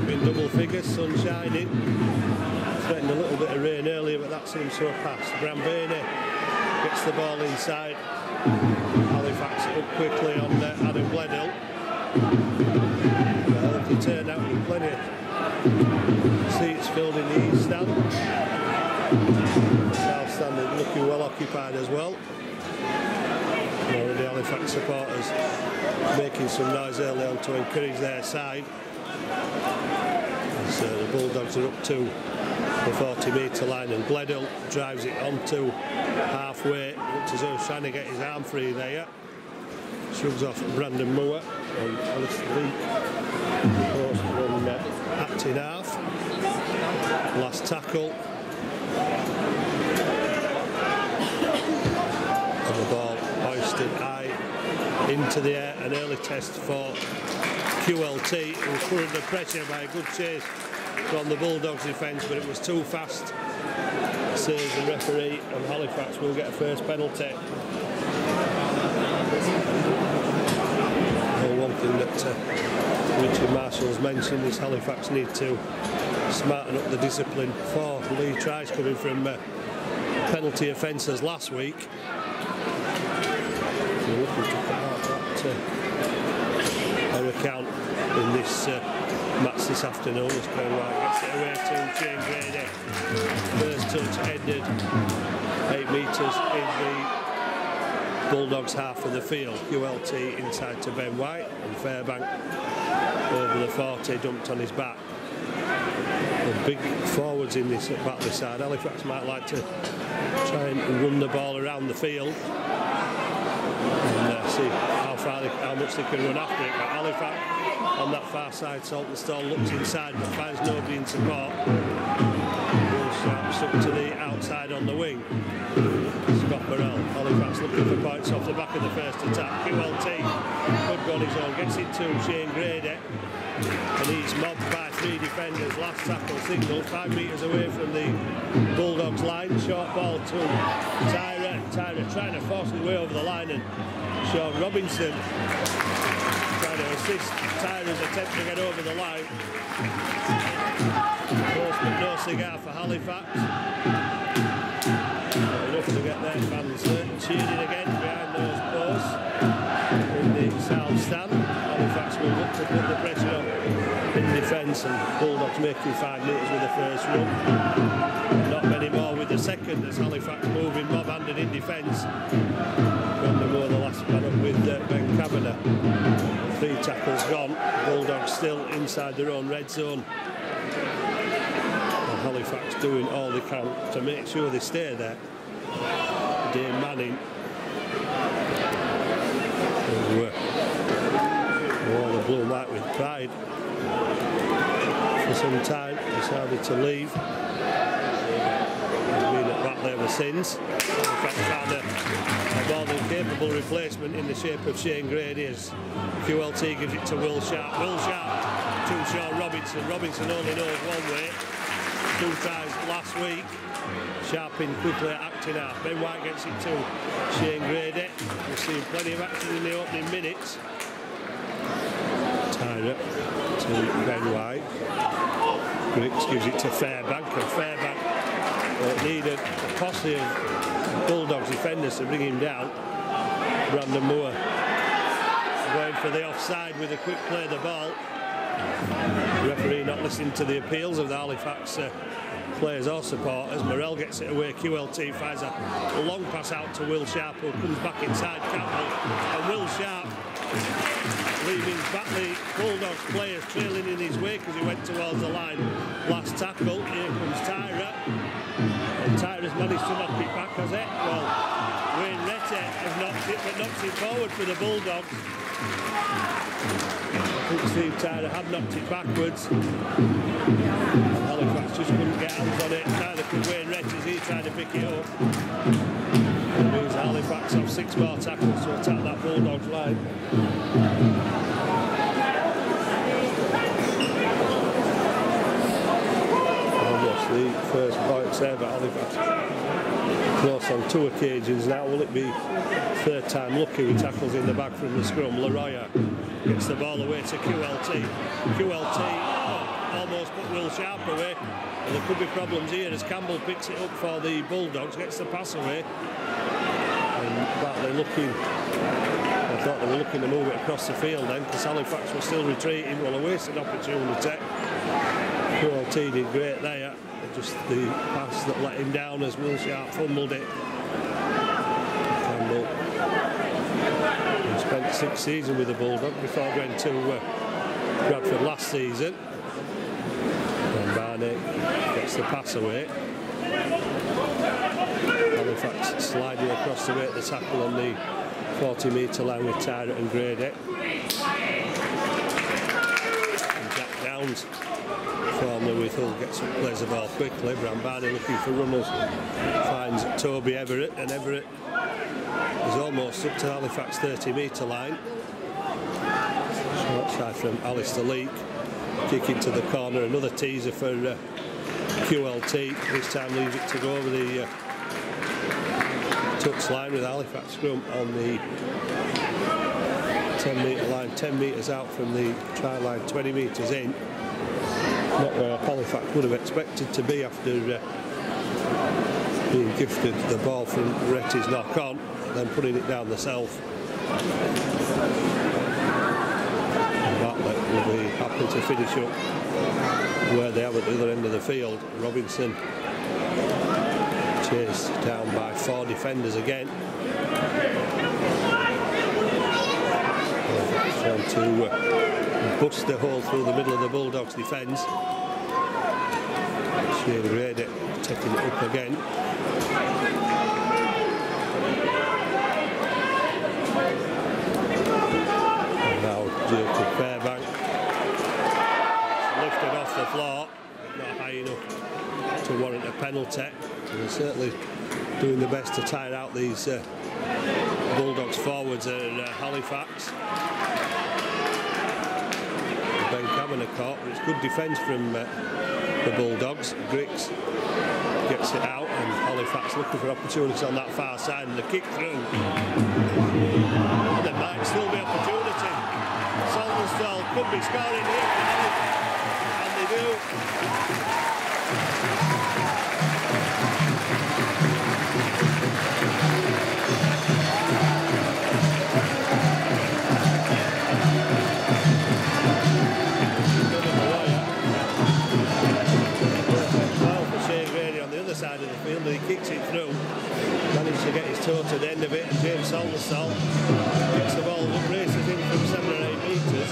in double figures, sun shining. Threatened a little bit of rain earlier, but that seems to have passed. Brambani gets the ball inside. Halifax up quickly on Adam Gledhill. Well, he turned out with plenty of seats filled in the east stand. South stand is looking well occupied as well. The Halifax supporters making some noise early on to encourage their side. So the Bulldogs are up to the 40-metre line, and Gledhill drives it onto halfway. Looks as though he's trying to get his arm free there. Shrugs off Brandon Moore and Alice Leake. Post from acting half. Last tackle. And the ball hoisted high into the air. An early test for QLT, who was put under pressure by a good chase from the Bulldogs defence, but it was too fast, says the referee, and Halifax will get a first penalty. One thing that Richard Marshall's mentioned is Halifax need to smarten up the discipline for Lee tries coming from penalty offences last week. We're looking to cut out that error count in this match this afternoon. As Ben White gets it away to Shane Grady. First touch ended 8 metres in the Bulldogs half of the field. QLT inside to Ben White, and Fairbank over the 40 dumped on his back. The big forwards in this Batley side. Halifax might like to try and run the ball around the field and see how much they can run after it. But Halifax on that far side, Saltonstall looks inside but finds nobody in support. Sharps up to the outside on the wing. Scott Burrell. Halifax looking for points off the back of the first attack. QLT could go on his own, gets it to Shane Grady, and he's mobbed by 3 defenders. Last tackle signal 5 metres away from the Bulldogs line. Short ball to Tyra. Tyra trying to force his way over the line, and Sean Robinson trying to assist Tyra's attempt to get over the line. Close but no cigar for Halifax. Not enough to get their fans cheering again behind those posts in the south stand. Halifax will look to put the pressure on in defence, and Bulldogs making 5 metres with the first run. Not many more with the second, as Halifax moving mob-handed in defence. Brandon Moore, the last man up with Ben Kavanagh. 3 tackles gone. Bulldogs still inside their own red zone. And Halifax doing all they can to make sure they stay there. Dane Manning, who wore the blue light with pride for some time, decided to leave. He's been at Batley ever since. Halifax found a more than capable replacement in the shape of Shane Grady, as QLT gives it to Will Sharp. Will Sharp to Sean Robinson. Robinson only knows one way. 2 tries last week. Sharp in quickly at acting half. Ben White gets it to Shane Grady. We've seen plenty of action in the opening minutes. Tyra to Ben White. Griggs gives it to Fairbank, and Fairbank needed a posse of Bulldogs defenders to bring him down. Brandon Moore going for the offside with a quick play of the ball. The referee not listening to the appeals of the Halifax players or supporters. Morrell gets it away. QLT finds a long pass out to Will Sharp, who comes back inside Campbell, and Will Sharp leaving Batley Bulldogs players trailing in his wake as he went towards the line. Last tackle. Here comes Tyra, and Tyra's managed to knock it back, has it? Well, Wayne Rette has knocked it, but knocks it forward for the Bulldogs. I think Steve Tyra had knocked it backwards. Halifax just couldn't get hands on it. Neither could Wayne Rette as he tried to pick it up. It means Halifax have 6 more tackles to attack that Bulldogs line. Almost the first points ever. Halifax close on 2 occasions now. Will it be 3rd time lucky with tackles in the back from the scrum? Laroya gets the ball away to QLT. QLT almost put Will Sharp away. And there could be problems here as Campbell picks it up for the Bulldogs, gets the pass away. And Batley looking, I thought they were looking to move it across the field then, because Halifax was still retreating. Well, a wasted opportunity. QLT did great there. Just the pass that let him down as Will Sharp fumbled it. Campbell spent 6 seasons with the Bulldogs before going to Bradford last season. And Barney gets the pass away. Halifax sliding across the way at the tackle on the 40-metre line with Tyrant and Grady. And Jack Downs former with Hull gets up, plays the ball quickly. Bram Barney looking for runners, finds Toby Everett, and Everett is almost up to Halifax 30-metre line. Short side from Alistair Leake, kick into the corner, another teaser for QLT. This time leaves it to go over the touch line with Halifax scrum on the 10-metre line, 10 metres out from the try line, 20 metres in. Not where Halifax would have expected to be after being gifted the ball from Retty's knock on, then putting it down the self. Batley will be happy to finish up where they have at the other end of the field. Robinson chased down by 4 defenders again. Trying to bust the hole through the middle of the Bulldogs' defence. Shane Grady taking it up again. And now Jacob Fairbank. It's lifted off the floor, not high enough to warrant a penalty. And they're certainly doing the best to tire out these Bulldogs forwards at Halifax. Ben Kavanagh caught, but it's good defence from the Bulldogs. Griggs gets it out, and Halifax looking for opportunities on that far side, and the kick through. And there might still be opportunity. Saltonstall could be scoring here for Halifax, and they do. Side of the field, and he kicks it through, managed to get his toe to the end of it, and James Saltonstall kicks the ball up, races in from 7 or 8 metres.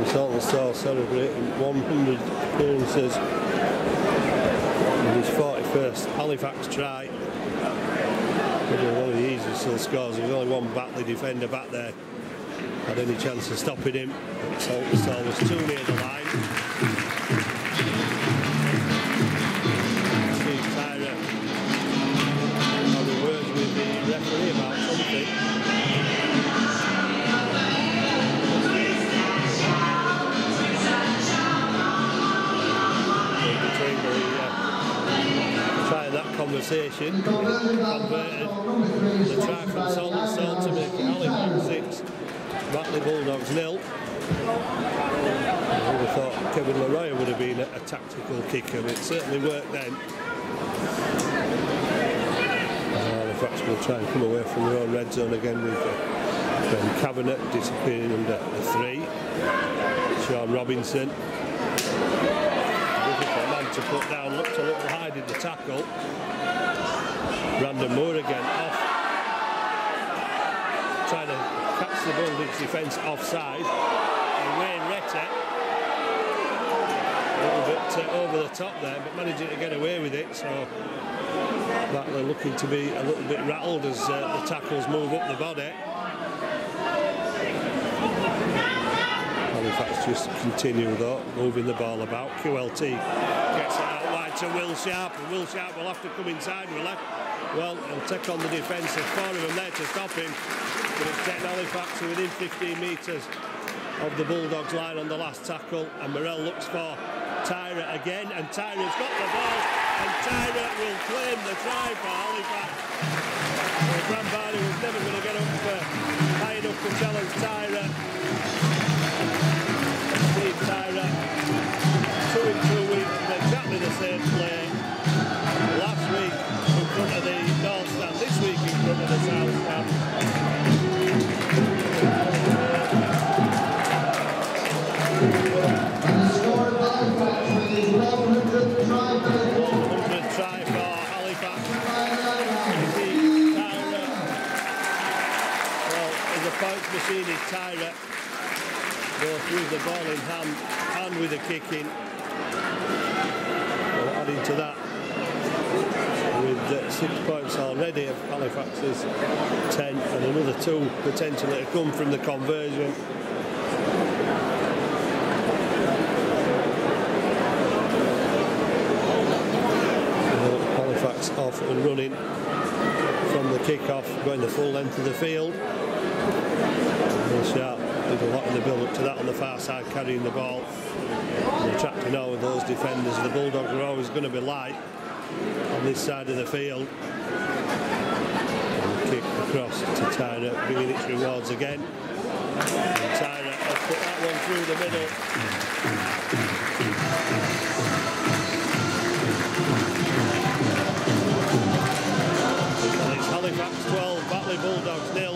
Saltonstall celebrating 100 appearances in his 41st Halifax try. Probably one of the easiest still scores. There's only one Batley defender back there had any chance of stopping him. But Saltonstall was too near the line. Steve Tyra having words with the referee about something. Conversation converted the try from Saltonstall to make Halifax 6, Batley Bulldogs 0. I would have thought Kevin Leroy would have been a tactical kicker, but it certainly worked then. Halifax will try and come away from their own red zone again with Ben Kavanagh disappearing under the 3. Sean Robinson. To put down, looked a little high in the tackle. Brandon Moore again off, trying to catch the Bulldogs defence offside, and Wayne Retty a little bit over the top there, but managing to get away with it. So Batley looking to be a little bit rattled as the tackles move up the body. Halifax just continue though, moving the ball about. QLT gets it out wide to Will Sharp, and Will Sharp will have to come inside, will he? Well, he'll take on the defence. There's 4 of them there to stop him, but it's getting Halifax to within 15 metres of the Bulldogs line on the last tackle, and Morell looks for Tyra again, and Tyra's got the ball, and Tyra will claim the try for Halifax. Well, Brambani was never going to get up high enough to challenge Tyra. Steve Tyra, 2 in 2 weeks from exactly the same play. Last week in front of the North Stand, this week in front of the South Stand. Try for Halifax. Tyra. Well, as a points machine is Tyra, both with the ball in hand and with the kicking. Well, adding to that, with 6 points already of Halifax's 10, and another 2 potentially to come from the conversion. Off and running from the kick-off, going the full length of the field. Will Sharp did a lot in the build-up to that on the far side, carrying the ball and attracting all of those defenders. The Bulldogs are always going to be light on this side of the field. And the kick across to Tyra, bringing its rewards again. And Tyra has put that one through the middle. Halifax 12, Batley Bulldogs 0.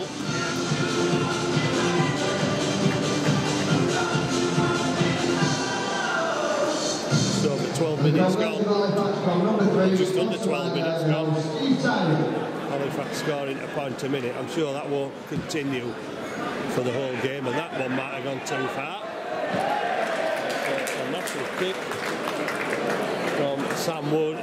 Just over 12 minutes gone. Just under 12 minutes gone. Halifax scoring a point a minute. I'm sure that won't continue for the whole game, and that one might have gone too far. A massive kick from Sam Wood.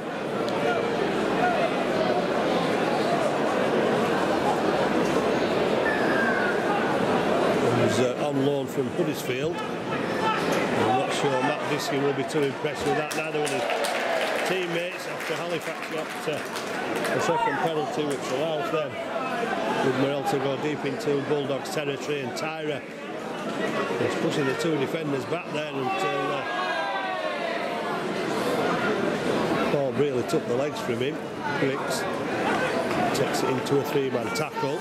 On loan from Huddersfield. I'm not sure Matt Diskin will be too impressed with that, neither will his teammates, after Halifax got a second penalty, which allows them with Morell to go deep into Bulldogs territory, and Tyra is pushing the 2 defenders back there until ball really took the legs from him. Griggs takes it into a 3-man tackle.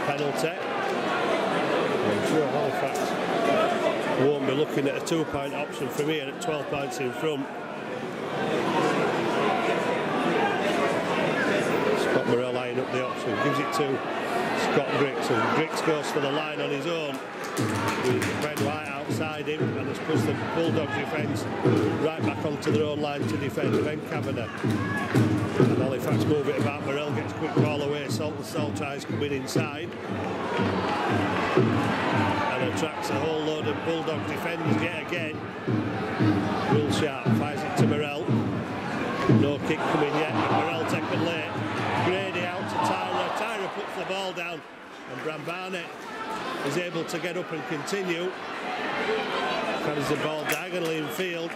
Penalty. I'm sure Halifax won't be looking at a 2-point option from here at 12 points in front. Scott Morell eyeing up the option, gives it to Scott Griggs, and Griggs goes for the line on his own with Ben White outside him, and has pushed the Bulldogs defence right back onto their own line to defend Ben Kavanagh. And Halifax move it about. Morell gets quick ball away. Salt tries coming inside and attracts a whole load of Bulldog defenders yet again. Will Sharp fires it to Morell. No kick coming yet, but Morell taken late. Grady out to Tyra. Tyra puts the ball down, and Brambani is able to get up and continue. Carries the ball diagonally in field.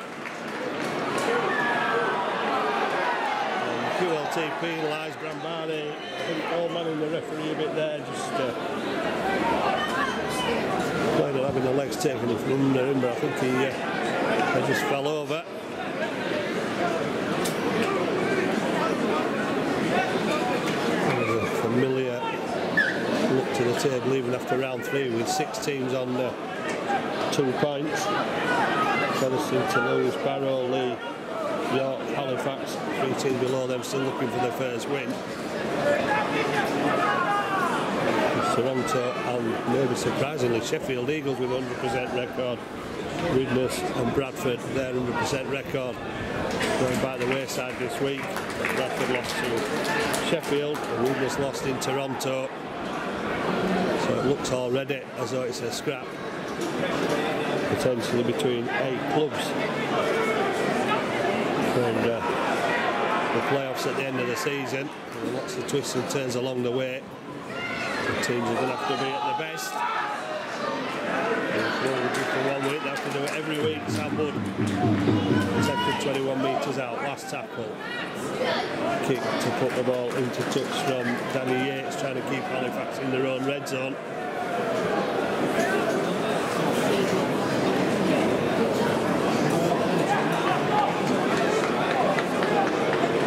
QLT penalised Brambani. I think all man in the referee a bit there, just playing on having the legs taken from under him, but I think he just fell over. A familiar look to the table even after round 3, with 6 teams on 2 points. Featherstone, Toulouse, Barrow, Lee, York, Halifax, 3 teams below them still looking for their first win. Toronto and maybe surprisingly Sheffield Eagles with 100% record. Widnes and Bradford, their 100% record going by the wayside this week. Bradford lost to Sheffield and Widnes lost in Toronto. So it looks already as though it's a scrap potentially between 8 clubs. And the playoffs at the end of the season, lots of twists and turns along the way. The teams are going to have to be at their best. Well, just for 1 week, they have to do it every week. Sam Wood attempted 21 metres out, last tackle. Kick to put the ball into touch from Danny Yates, trying to keep Halifax in their own red zone.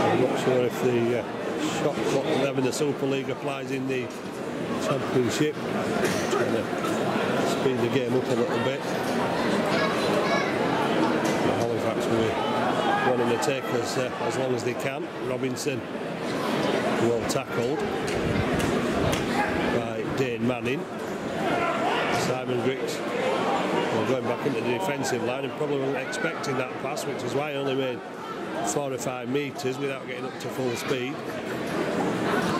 I'm not sure if the shot clock they have in the Super League applies in the Championship. Trying to speed the game up a little bit. Halifax will be wanting to take us as long as they can. Robinson, well tackled by Dane Manning. Simon Griggs, well, going back into the defensive line and probably wasn't expecting that pass, which is why he only made 4 or 5 metres without getting up to full speed.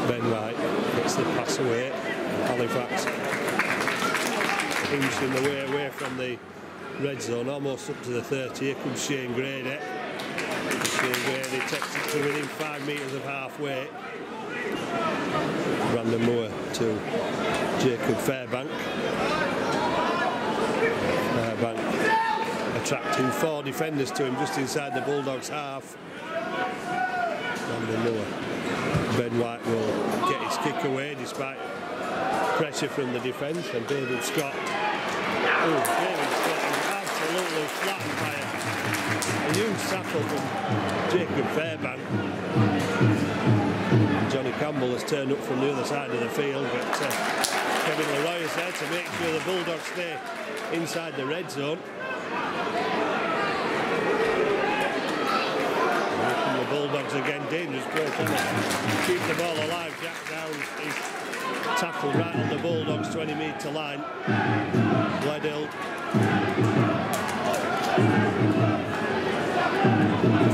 Ben White gets the pass away. Halifax inching the way away from the red zone, almost up to the 30. Here comes Shane Grady. Shane Grady takes it to within 5 metres of halfway. Brandon Moore to Jacob Fairbank. Fairbank attracting 4 defenders to him just inside the Bulldogs half. Brandon Moore. Ben White will get his kick away despite pressure from the defence, and David Scott. Oh, David Scott is absolutely flattened by a huge tackle from Jacob Fairbank. Johnny Campbell has turned up from the other side of the field, but Kevin Leroy is there to make sure the Bulldogs stay inside the red zone. And the Bulldogs again, dangerous play to keep the ball alive. Jack Downs is tackled right on the Bulldogs 20-metre line. Gledhill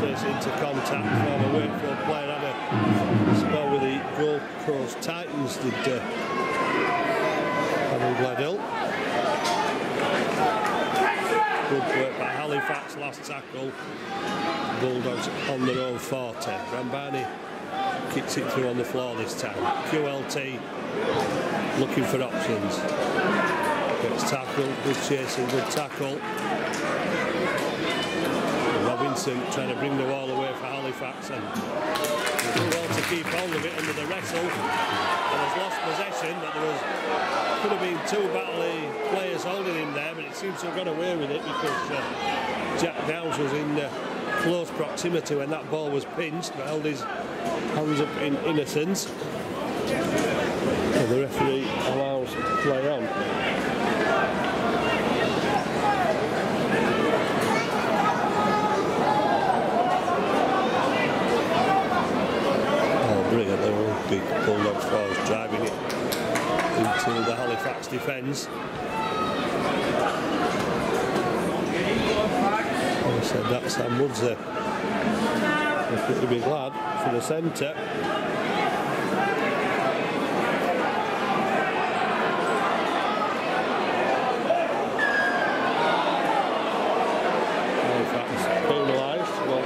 takes into contact from a Wakefield player. Had a spell with the Gold Coast Titans, did Adam Gledhill. Good work by Halifax, last tackle. Bulldogs on their own 40. Rambani kicks it through on the floor this time. QLT looking for options. Gets tackled, good chasing, good tackle. Robinson trying to bring the ball away for Halifax, and they do well to keep hold of it under the wrestle. And has lost possession, but there could have been 2 Batley players holding him there, but it seems to have got away with it because Jack Downs was in close proximity when that ball was pinched, but held his hands up in innocence. And the referee allows play on. Oh, brilliant. The big Bulldogs forwards driving it into the Halifax defence. I said that Sam Wood's a pretty big lad for the centre. Halifax penalised. Well,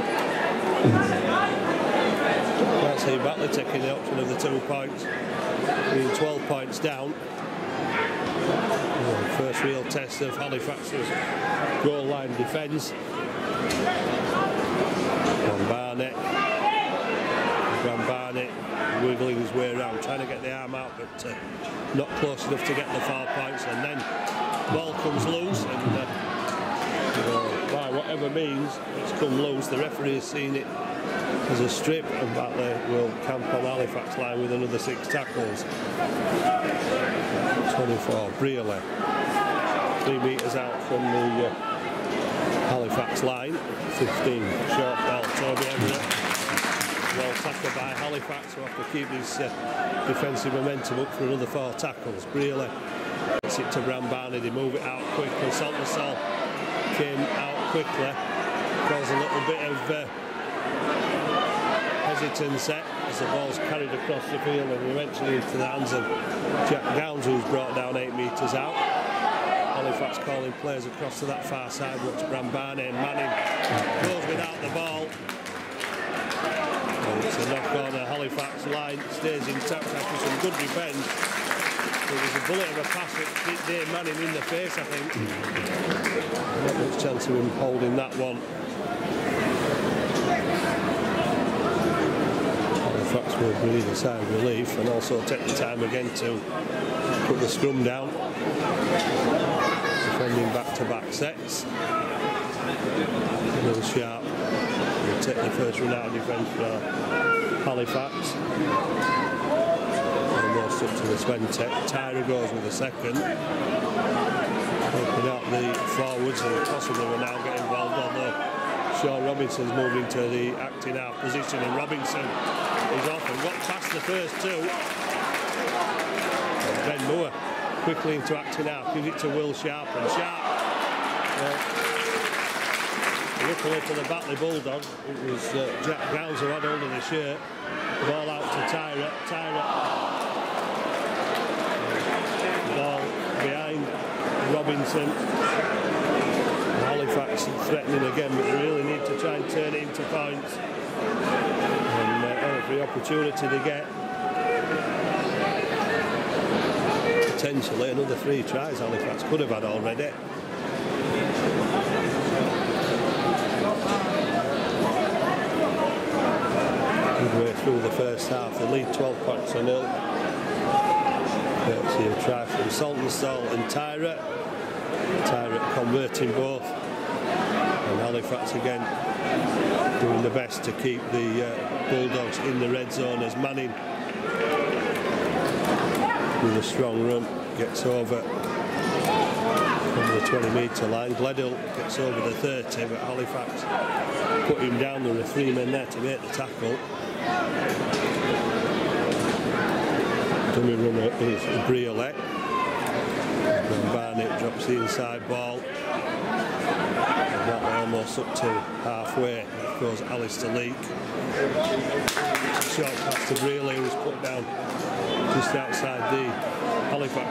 can't see Batley taking the option of the 2 points, being 12 points down. First real test of Halifax's goal line defence. Barnett wiggling his way around, trying to get the arm out, but not close enough to get the 4 points. And then ball comes loose, and by whatever means it's come loose, the referee has seen it as a strip, and Batley will camp on Halifax line with another 6 tackles. 24, Brearley, 3 metres out from the Halifax line. 15, short ball, Toby Everett. Well tackled by Halifax, who have to keep his defensive momentum up for another 4 tackles. Brearley gets it to Brambani, they move it out quickly. Saltonstall came out quickly, caused a little bit of hesitancy as the ball's carried across the field and eventually into the hands of Jack Downs, who's brought down 8 metres out. Halifax calling players across to that far side. Watch Brambani, and Manning goes without the ball. And it's a knock on. Halifax line stays intact after some good defence. It was a bullet of a pass that hit Dave Manning in the face, I think. Not much chance of him holding that one. Halifax will breathe a sigh of relief and also take the time again to put the scrum down. Defending back-to-back sets. Will Sharp will take the first run out of defence for Halifax. Almost up to the 20. Tyra goes with the second. Opening up the forwards and possibly will now get involved, although Sean Robinson's moved into the acting half position and Robinson is off and got past the first two. And Ben Moore quickly into acting half, gives it to Will Sharp, and Sharp, luckily for the Batley Bulldogs, it was Jack Gowns who had hold of the shirt. Ball out to Tyra. Ball behind Robinson. Halifax threatening again, but they really need to try and turn it into points. And every opportunity they get. Potentially another 3 tries Halifax could have had already. Midway through the first half, they lead 12 points to 0. Courtesy of try from Saltonstall and Tyra. Tyra converting both. And Halifax again doing the best to keep the Bulldogs in the red zone as Manning, with a strong run, gets over from the 20-metre line. Gledhill gets over the 30, but Halifax put him down. There were 3 men there to make the tackle. Dummy runner is Briolet. And Barnett drops the inside ball. Batley almost up to halfway. That goes Alistair Leake. Short pass to Briolet, who's put down just outside the Halifax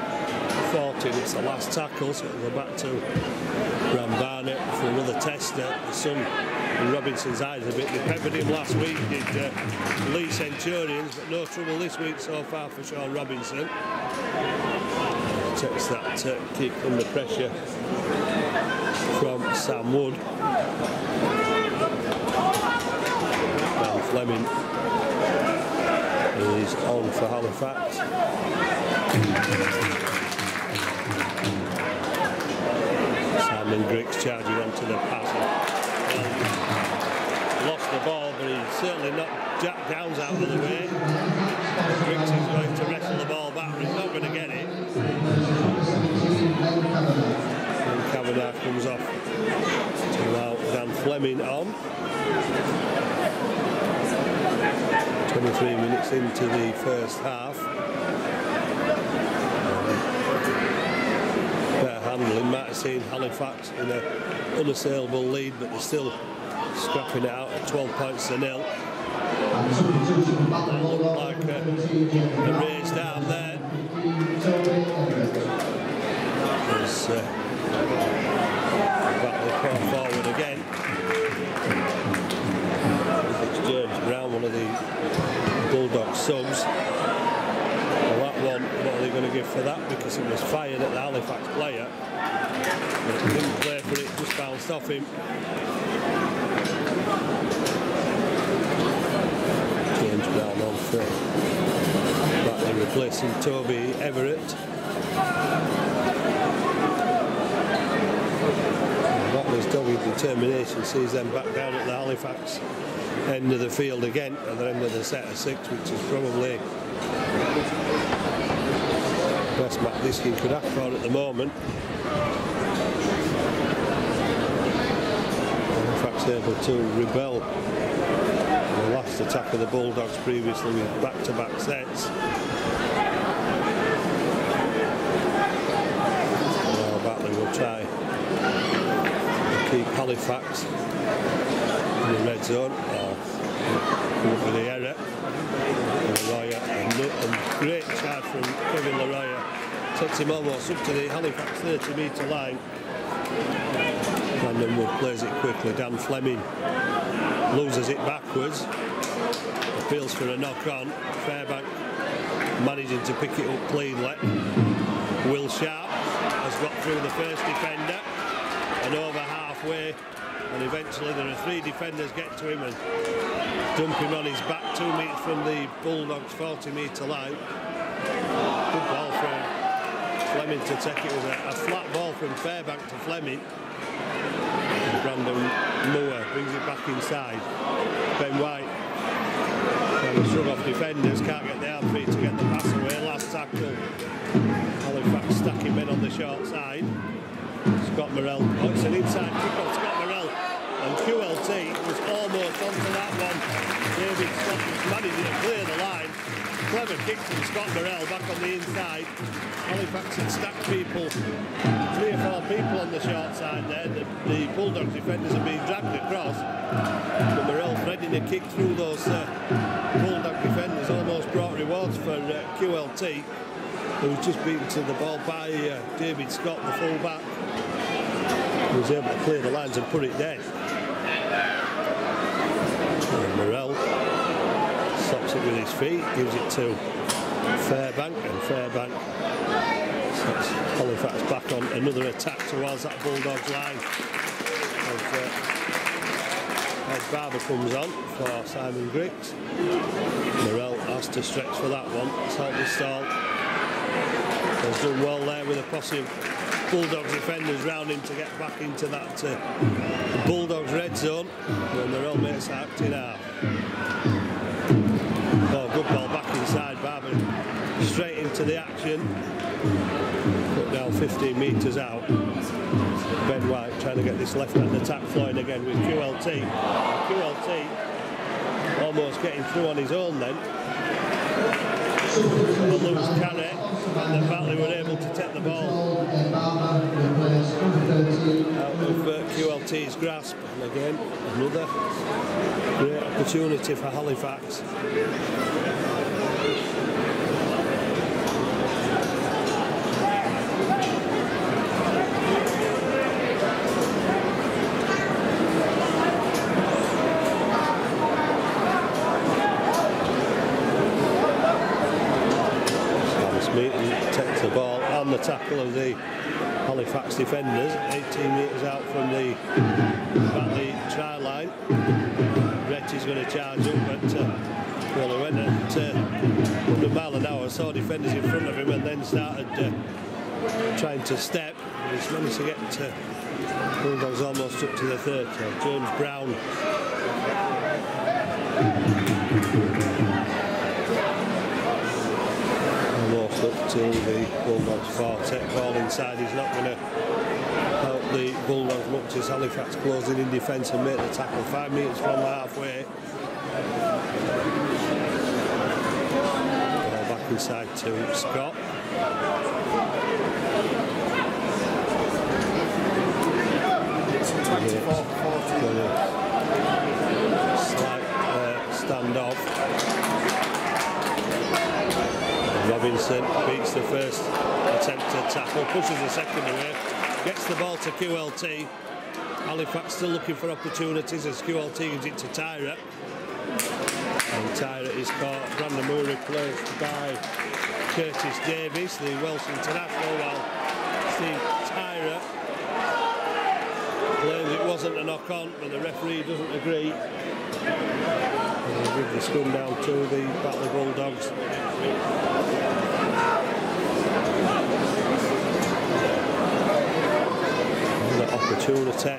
40. It's the last tackle, so it'll go back to Ram Barnett for another tester. The sun in Robinson's eyes a bit. They peppered him last week, did Lee Centurions, but no trouble this week so far for Sean Robinson. Takes that kick under pressure from Sam Wood. And Fleming is on for Halifax. Simon Griggs charging onto the pass. Lost the ball, but he certainly knocked Jack Downs out of the way. Griggs is going to wrestle the ball back, but he's not going to get it. And Kavanagh comes off to allow Dan Fleming on. 23 minutes into the first half. Better handling. Might have seen Halifax in an unassailable lead, but they're still scrapping it out at 12 points to 0. That looked like a raise down there. As Batley caught forward again. It's James Brown, one of the Bulldog subs. Well, that one, what are they going to give for that? Because it was fired at the Halifax player. But he didn't play for it, just bounced off him. James Brown on for Batley, replacing Toby Everett. Batley's dogged determination sees them back down at the Halifax end of the field again at the end of the set of 6, which is probably the best match this game could ask for at the moment. Halifax able to rebel the last attack of the Bulldogs previously with back-to-back sets. Now Batley will try to keep Halifax in the red zone. Look for the error. Leroya, and great charge from Kevin Leroya. Takes him almost up to the Halifax 30-metre line. Brandon Wood plays it quickly. Dan Fleming loses it backwards. Appeals for a knock on. Fairbank managing to pick it up cleanly. Will Sharp has got through the first defender and over halfway, and eventually there are 3 defenders get to him and dump him on his back 2 metres from the Bulldogs 40-metre line. Good ball from Fleming to take. It was a flat ball from Fairbank to Fleming. And Brandon Moore brings it back inside. Ben White trying to shrug off defenders, can't get the arm free to get the pass away. Last tackle, Halifax stacking men on the short side. Scott Morrell, oh, it's an inside kick off Scott Morrell, and QLT was almost onto that one. David Scott was managing to clear the line. Clever kick from Scott Morrell back on the inside. Halifax had stacked people, 3 or 4 people on the short side there. The Bulldogs defenders are being dragged across. But Morrell threading a kick through those Bulldog defenders almost brought rewards for QLT, who was just beaten to the ball by David Scott, the full-back, who was able to clear the lines and put it dead. And Morrell stops it with his feet, gives it to Fairbank, and Fairbank sets Halifax back on another attack towards that Bulldogs line. As Barber comes on for Simon Griggs. Morrell has to stretch for that one. Saltonstall has done well there with a posse of Bulldogs defenders round him to get back into that Bulldogs red zone. And Morrell makes that acting half. Oh, good ball back inside. Barber straight into the action. Put down 15 metres out. Ben White trying to get this left-hand attack flowing again with QLT. QLT almost getting through on his own then. A loose carry, and then Batley were able to take the ball out of QLT's grasp. And again, another great opportunity for Halifax. Takes the ball on the tackle of the Halifax defenders, 18 metres out from the Batley try line. Retty's going to charge up, but well, he went at 100 miles an hour, saw defenders in front of him, and then started trying to step. He's managed to get Bulldogs almost up to the 30. James Brown. Almost up to the Bulldogs 40. Ball inside. He's not going to help the Bulldogs much as Halifax closing in defence and make the tackle 5 metres from halfway. Ball back inside to Scott. Slight stand-off. Robinson beats the first attempted tackle, pushes the second away, gets the ball to QLT. Halifax still looking for opportunities as QLT gives it to Tyra. And Tyra is caught. Brandon Moore replaced by Curtis Davies, the Welsh international, while Steve Tyra claims it wasn't a knock-on, but the referee doesn't agree. We'll give the scrum down to the Batley Bulldogs. Another opportunity.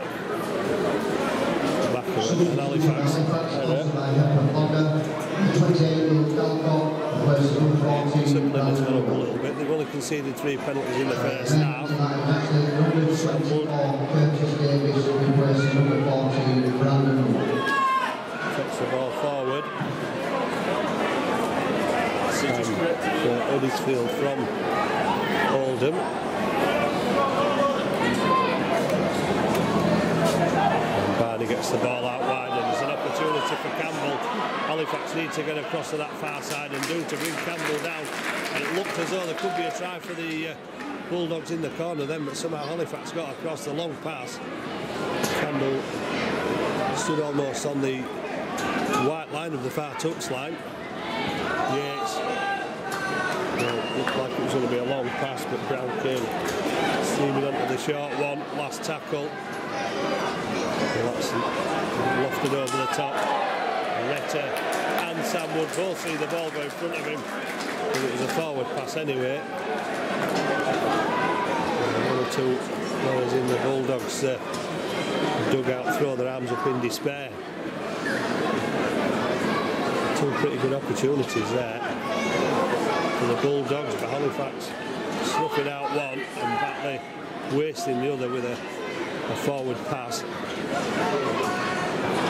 Back of an Halifax Sunderland has gone up a little bit. They've only conceded 3 penalties in the first half. Takes the ball forward. For Huddersfield from Oldham. And Barney gets the ball out wide, and there's an opportunity for Campbell. Halifax need to get across to that far side and do to bring Campbell down. And it looked as though there could be a try for the Bulldogs in the corner then, but somehow Halifax got across the long pass. Campbell stood almost on the white line of the far touchline. Yates Well, looked like it was going to be a long pass, but Brown came steaming onto the short one. Last tackle. Well, that's lofted over the top. Letter and Sam would both see the ball go in front of him. But it was a forward pass anyway. One or two players in the Bulldogs dugout throw their arms up in despair. Two pretty good opportunities there for the Bulldogs, but Halifax snuffing out one and Batley wasting the other with a forward pass.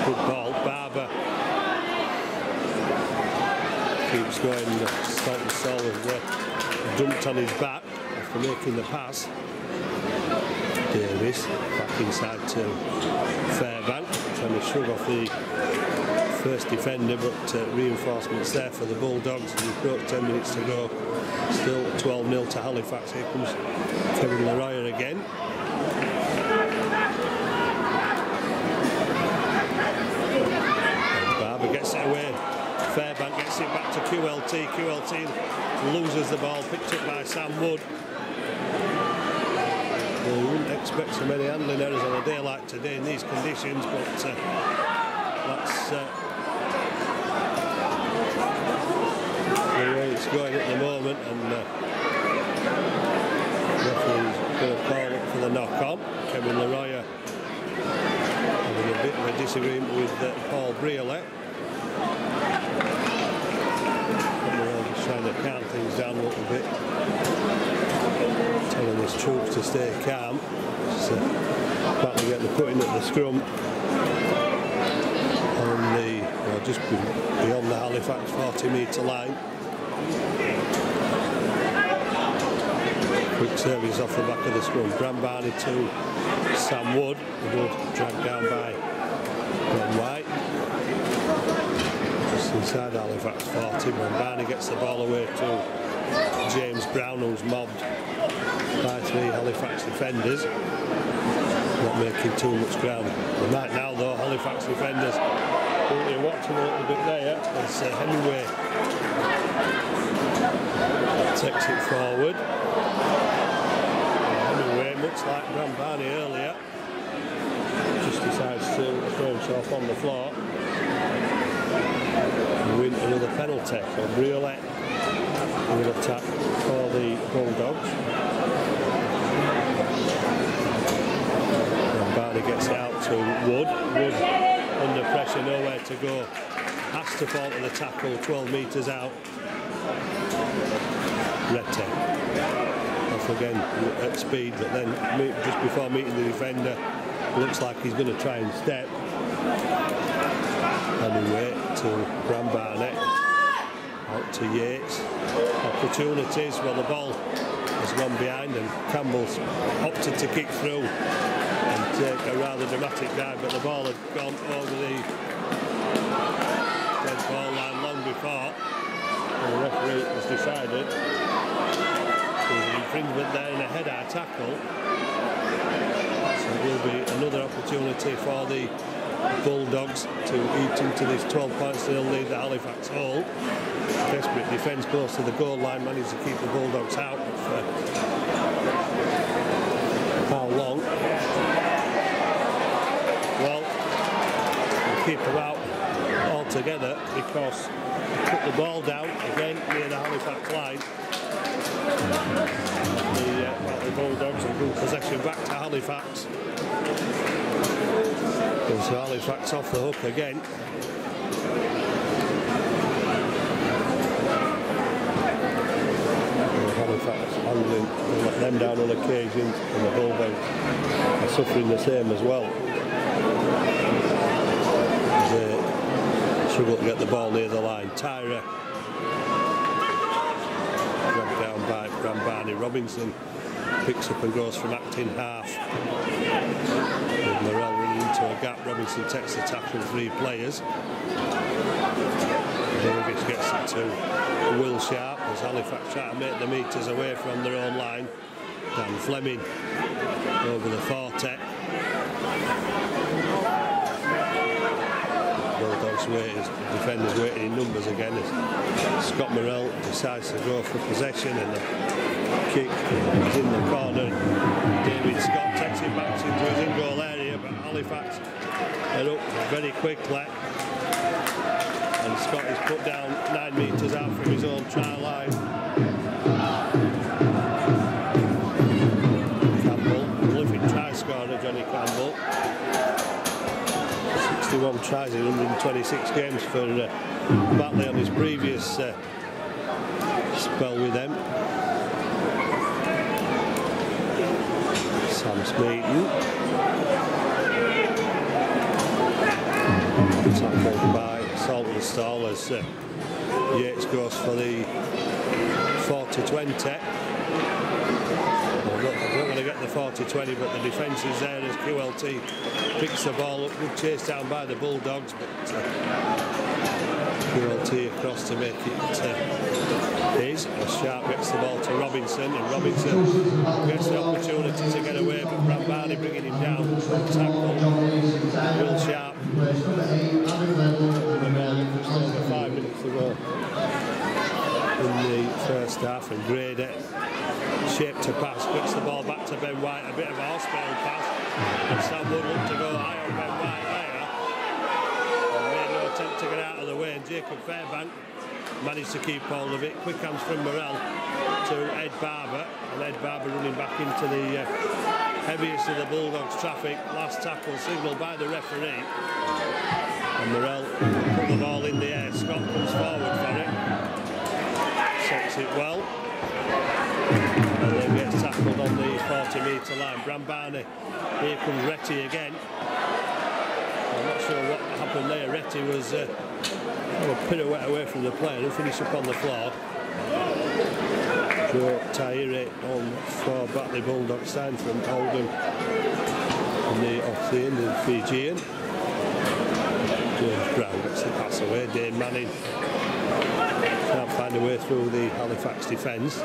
Good ball. Barber keeps going. Stanton Saul has dumped on his back after making the pass. Davis back inside to Fairbank, trying to shrug off the first defender, but reinforcements there for the Bulldogs. We've got 10 minutes to go. Still 12-0 to Halifax. Here comes Kevin Leroy again. And Barber gets it away. Fairbank gets it back to QLT. QLT loses the ball, picked up by Sam Wood. Well, you wouldn't expect so many handling errors on a day like today in these conditions, but that's the way it's going at the moment, and referee's going to call up for the knock-on. Kevin Leroy having a bit of a disagreement with Paul Brearley. Trying to calm things down a little bit, telling his troops to stay calm. Just about to get the putting at the scrum on the, well, just beyond the Halifax 40-metre line. Quick service off the back of the scrum. Graham Barney to Sam Wood. The ball dragged down by Glenn White. Inside Halifax 40, when Barney gets the ball away to James Brown, who's mobbed by 3 Halifax defenders. Not making too much ground. They might now, though. Halifax defenders, you're watching a little bit there as Hemingway takes it forward. Hemingway, much like Graham Barney earlier, just decides to throw himself on the floor. Win another penalty. So Brearley will attack for the Bulldogs. And Barney gets it out to Wood. Wood under pressure, nowhere to go. Has to fall to the tackle, 12 metres out. Rete off again at speed, but then just before meeting the defender, looks like he's going to try and step. Anyway, to Graham Barnett, out to Yates. Opportunities, well, the ball has gone behind and Campbell's opted to kick through and take a rather dramatic dive, but the ball had gone over the dead ball line long before, and the referee has decided there's an infringement there in a head-eye tackle, so it will be another opportunity for the Bulldogs to eat into this 12 points to lead that Halifax hold. Desperate defence close to the goal line, managed to keep the Bulldogs out for how long? Well, we'll keep them out altogether because they put the ball down again near the Halifax line. The Bulldogs have good possession back to Halifax. And so Halifax off the hook again. Halifax handling, they let them down on occasion, and the Bulldogs are suffering the same as well. They struggle to get the ball near the line. Tyra dragged down by Graham Barney. Robinson picks up and goes from acting half. With Morrell running into a gap, Robinson takes the tackle, 3 players. Davis gets it to Will Sharp as Halifax try to make the metres away from their own line. Dan Fleming over the 40. Bulldogs Bulldogs defenders waiting in numbers again as Scott Morrell decides to go for possession, and the kick is in the corner. David Scott takes it back into his in-goal area, but Halifax are up very quickly, and Scott is put down 9 metres out from his own try line. Campbell, prolific try scorer, Johnny Campbell. 61 tries in 126 games for Batley on his previous spell with them. Sam Smeaton. Tackled by Saltonstall as Yates goes for the 40-20. Don't want to get the 40-20, but the defence is there as QLT picks the ball up. Good chase down by the Bulldogs, but QLT across to make it his. Sharp gets the ball to Robinson, and Robinson gets the opportunity to get away, but Barney bringing him down. Tackle. Will Sharp. Over 5 minutes to go in the first half, and Grady shape to pass, gets the ball back to Ben White, a bit of a hospital pass, and Sam Wood looked to go high on Ben White higher, and made no attempt to get out of the way, and Jacob Fairbank managed to keep hold of it. Quick hands from Morrell to Ed Barber, and Ed Barber running back into the heaviest of the Bulldogs traffic. Last tackle signalled by the referee, and Morrell put the ball in the air. Scott comes forward for it, sets it well, and then gets tackled on the 40-metre line. Bram Barney, here comes Retty again. I'm not sure what happened there. Retty was a pirouette away from the player and finished up on the floor. Joe Tahiri on for Batley Bulldogs, signed from Oldham off the end of Fijian. James Brown gets the pass away. Dane Manning can't find a way through the Halifax defence.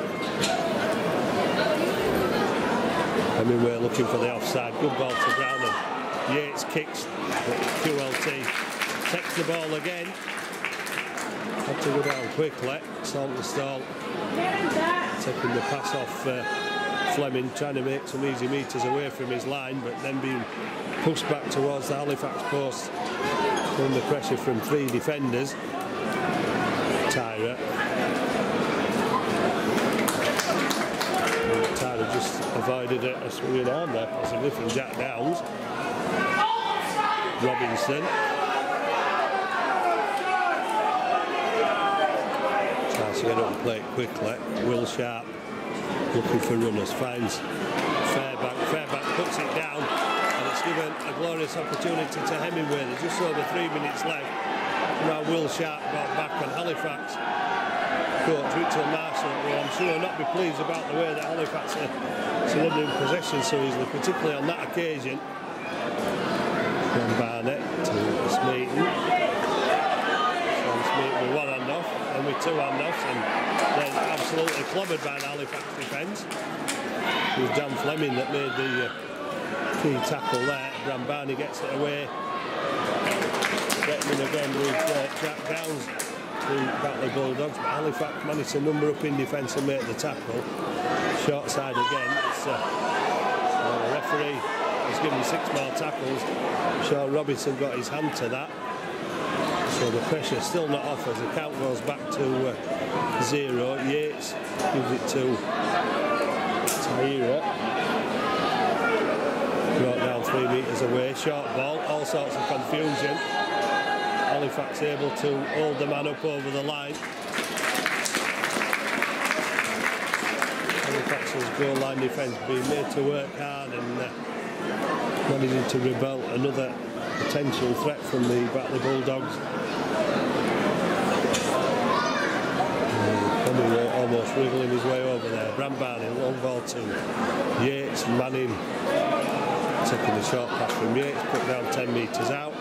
Hemingway looking for the offside. Good ball to Brown, and Yates kicks, but QLT takes the ball again. Had to go down quickly. Saltonstall taking the pass off Fleming, trying to make some easy meters away from his line, but then being pushed back towards the Halifax post under pressure from 3 defenders. Tyra just avoided a swinging arm there, possibly from Jack Downs. Robinson tries to get up and play it quickly. Will Sharp looking for runners, finds Fairbank. Fairbank puts it down, and it's given a glorious opportunity to Hemingway. There's just over 3 minutes left. Now Will Sharp got back, and Halifax coach Richard Marshall will, I'm sure, not be pleased about the way that Halifax are surrendering possession so easily, particularly on that occasion. From Barnett to Smeaton. From Smeaton with 1 hand off, and with 2 hand-offs, and then absolutely clobbered by the Halifax defence. It was Dan Fleming that made the key tackle there. Bram Barney gets it away. Getting in again with Jack Downs to Batley Bulldogs, but Halifax managed to number up in defence and make the tackle. Short side again. It's, the referee has given 6 more tackles. Sean Robinson got his hand to that. So the pressure's still not off as the count goes back to 0. Yates gives it to Tahira. Brought down 3 metres away. Short ball, all sorts of confusion. Halifax able to hold the man up over the line. Halifax's goal line defence being made to work hard and managing to rebel another potential threat from the Batley Bulldogs. Hemingway almost wriggling his way over there. Bram Barney, long ball to Yates. Manning taking the short pass from Yates, put down 10 metres out.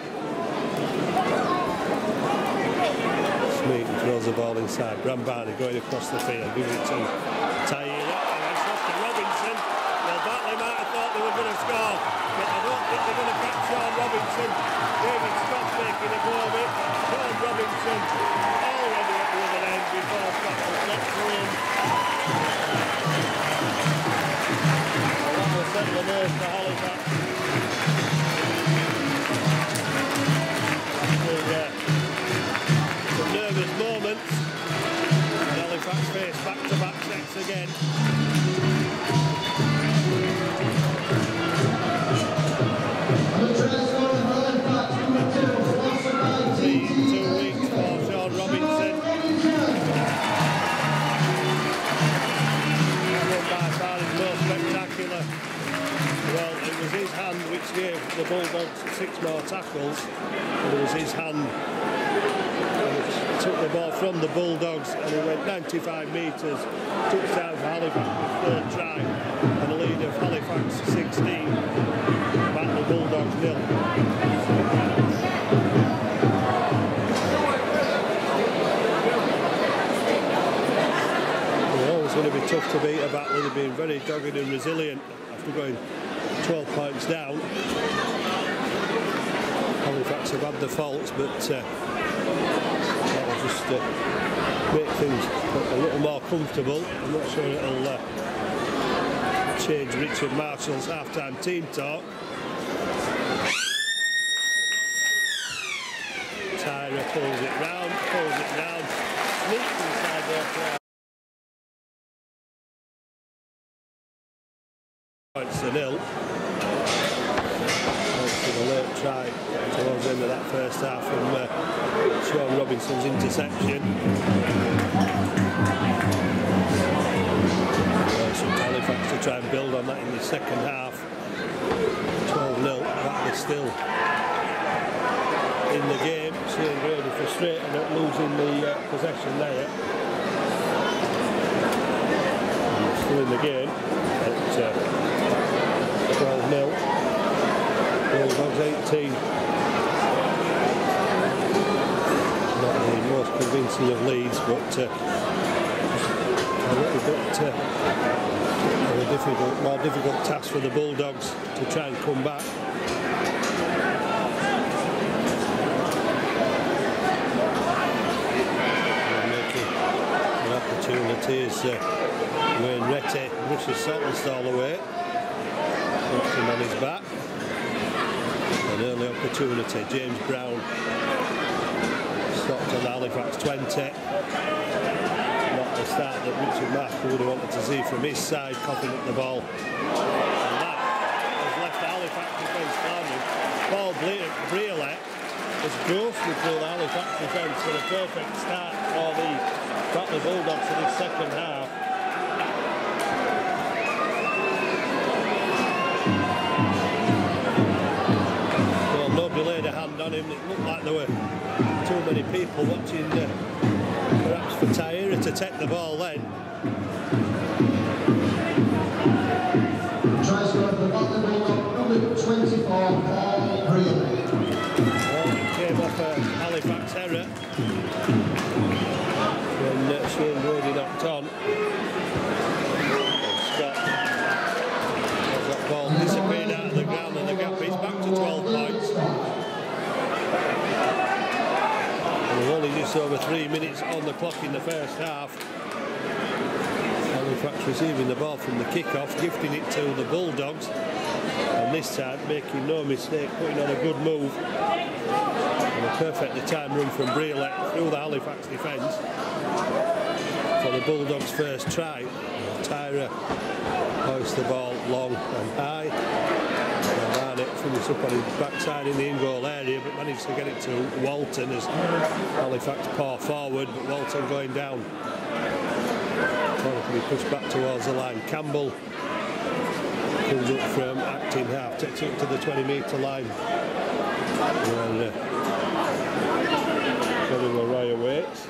Smeaton throws the ball inside. Bram Barney going across the field, gives it to Tahira, and it's off to Robinson. Well, Batley might have thought they were going to score, but I don't think they're going to catch Sean Robinson. David Scott's making a go of it. Halifax again. Well, it was his hand which gave the Bulldogs 6 more tackles. It was his hand which took the ball from the Bulldogs, and it went 95 metres, touchdown for Halifax with third try, and a lead of Halifax 16, Batley Bulldogs 0. It's going to be tough to beat a Batley. They've been very dogged and resilient after going 12 points down. Halifax have had the faults, but that will just make things a little more comfortable. I'm not sure it'll change Richard Marshall's half-time team talk. Tyra pulls it round, sneaks inside their crowd. Points to 0. Thanks to the late try towards the end of that first half from Sean Robinson's interception. Some Halifax to try and build on that in the second half. 12-0. Batley still in the game. Shane Grady frustrated at losing the possession there. Still in the game. At, 12-0. Bulldogs 18. Not the most convincing of leads, but a little bit more difficult task for the Bulldogs to try and come back. Making an opportunity is Wayne Retty rushes Saltonstall away. Puts him on his back. An early opportunity. James Brown stopped on Halifax 20. Not the start that Richard Marshall would have wanted to see from his side, coughing up the ball. And that has left the Halifax defence standing. Paul Brealey has ghosted through the Halifax defence for a perfect start for the Batley Bulldogs for this second half. Nobody laid a hand on him. It looked like there were too many people watching, perhaps for Tyra to take the ball then. Try score for Batley Bulldogs, number 24, Paul Brealey. Well, it came off a Halifax error when Shane Brady knocked on. And Scott has that ball disappeared out of the ground, and the gap is back to 12 points. We've only just over 3 minutes on the clock in the first half. Halifax receiving the ball from the kick-off, gifting it to the Bulldogs, and this time making no mistake, putting on a good move. And a perfectly timed run from Brealey through the Halifax defence for the Bulldogs' first try. Tyra hoists the ball long and high. Finished up on his backside in the in-goal area, but managed to get it to Walton as Halifax pour forward, but Walton going down. Ball can be pushed back towards the line. Campbell comes up from acting half, takes it up to the 20-metre line. Where Kevin Lariah waits.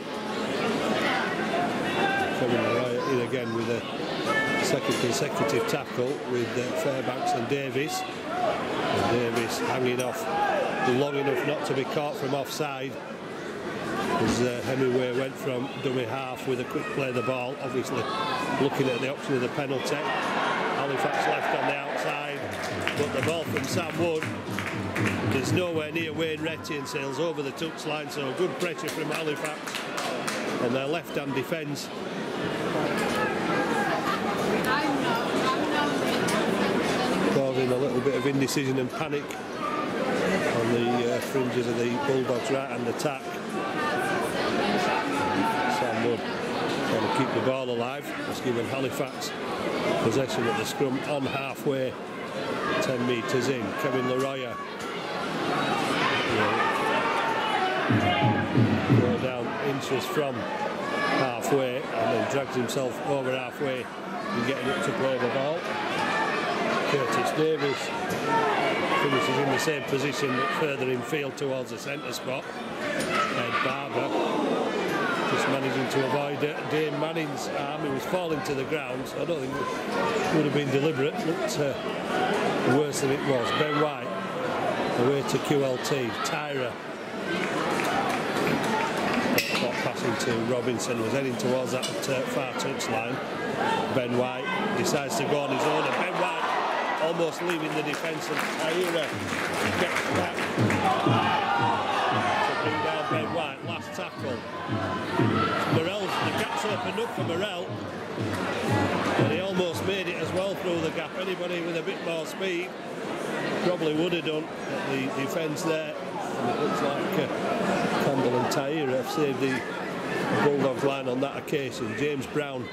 Kevin Lariah in again with a second consecutive tackle with Fairbanks and Davis. And Davis hanging off long enough not to be caught from offside as Hemingway went from dummy half with a quick play of the ball, obviously looking at the option of the penalty. Halifax left on the outside, but the ball from Sam Wood is nowhere near Wayne Retty and sails over the touchline, so good pressure from Halifax on their left-hand defence. Causing a little bit of indecision and panic on the fringes of the Bulldogs' right-hand attack. Sam Wood Trying to keep the ball alive. It's given Halifax possession at the scrum on halfway, 10 metres in. Kevin Leroyer go down inches from halfway and then drags himself over halfway and getting it to play the ball. Curtis Davis finishes in the same position but further infield towards the centre spot. Ed Barber just managing to avoid Dane Manning's arm. He was falling to the ground, so I don't think it would have been deliberate. Looked worse than it was. Ben White away to QLT. Tyra passing to Robinson, was heading towards that far touchline. Ben White decides to go on his own, and Ben White almost leaving the defence, and Tyra gets back to bring down Ben White. Last tackle. Morell's, the gap's opened up for Morell, and he almost made it as well through the gap. Anybody with a bit more speed probably would have done, but the defence there, and it looks like Campbell and Tyra have saved the Bulldogs line on that occasion. James Brown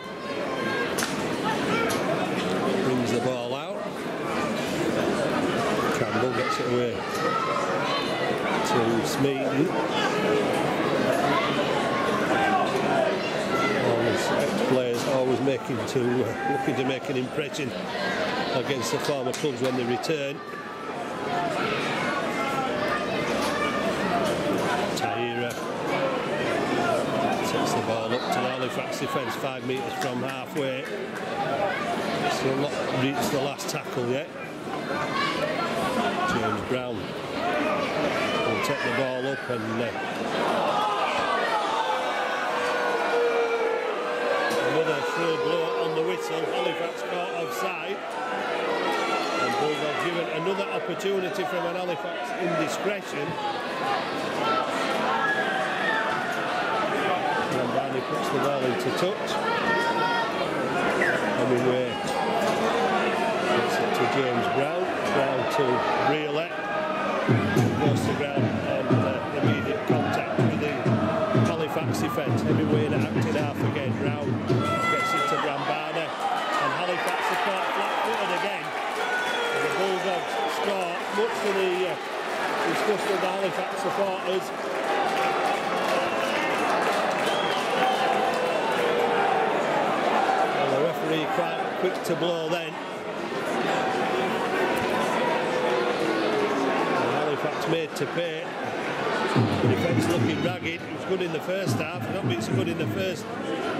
brings the ball out. Campbell gets it away to Smeaton. All his ex-players always looking to make an impression against the former clubs when they return. Tyra sets the ball up to the Halifax defence, 5 metres from halfway. Still not reached the last tackle yet. James Brown will take the ball up and another throw blow on the whistle. Halifax caught offside. And Bulldogs given another opportunity from an Halifax indiscretion. And Barney puts the ball into touch. Hemingway gets it to James Brown. Brown to Rielet. Goes to ground and immediate contact with the Halifax defence. Hemingway in acting half again. Brown gets it to Brambana. And Halifax are caught flat-footed again. And the Bulldogs score, much to the disgust of the Halifax supporters. And the referee quite quick to blow then. And Halifax made to pay. The defence looking ragged. It was good in the first half. Not been so good in the first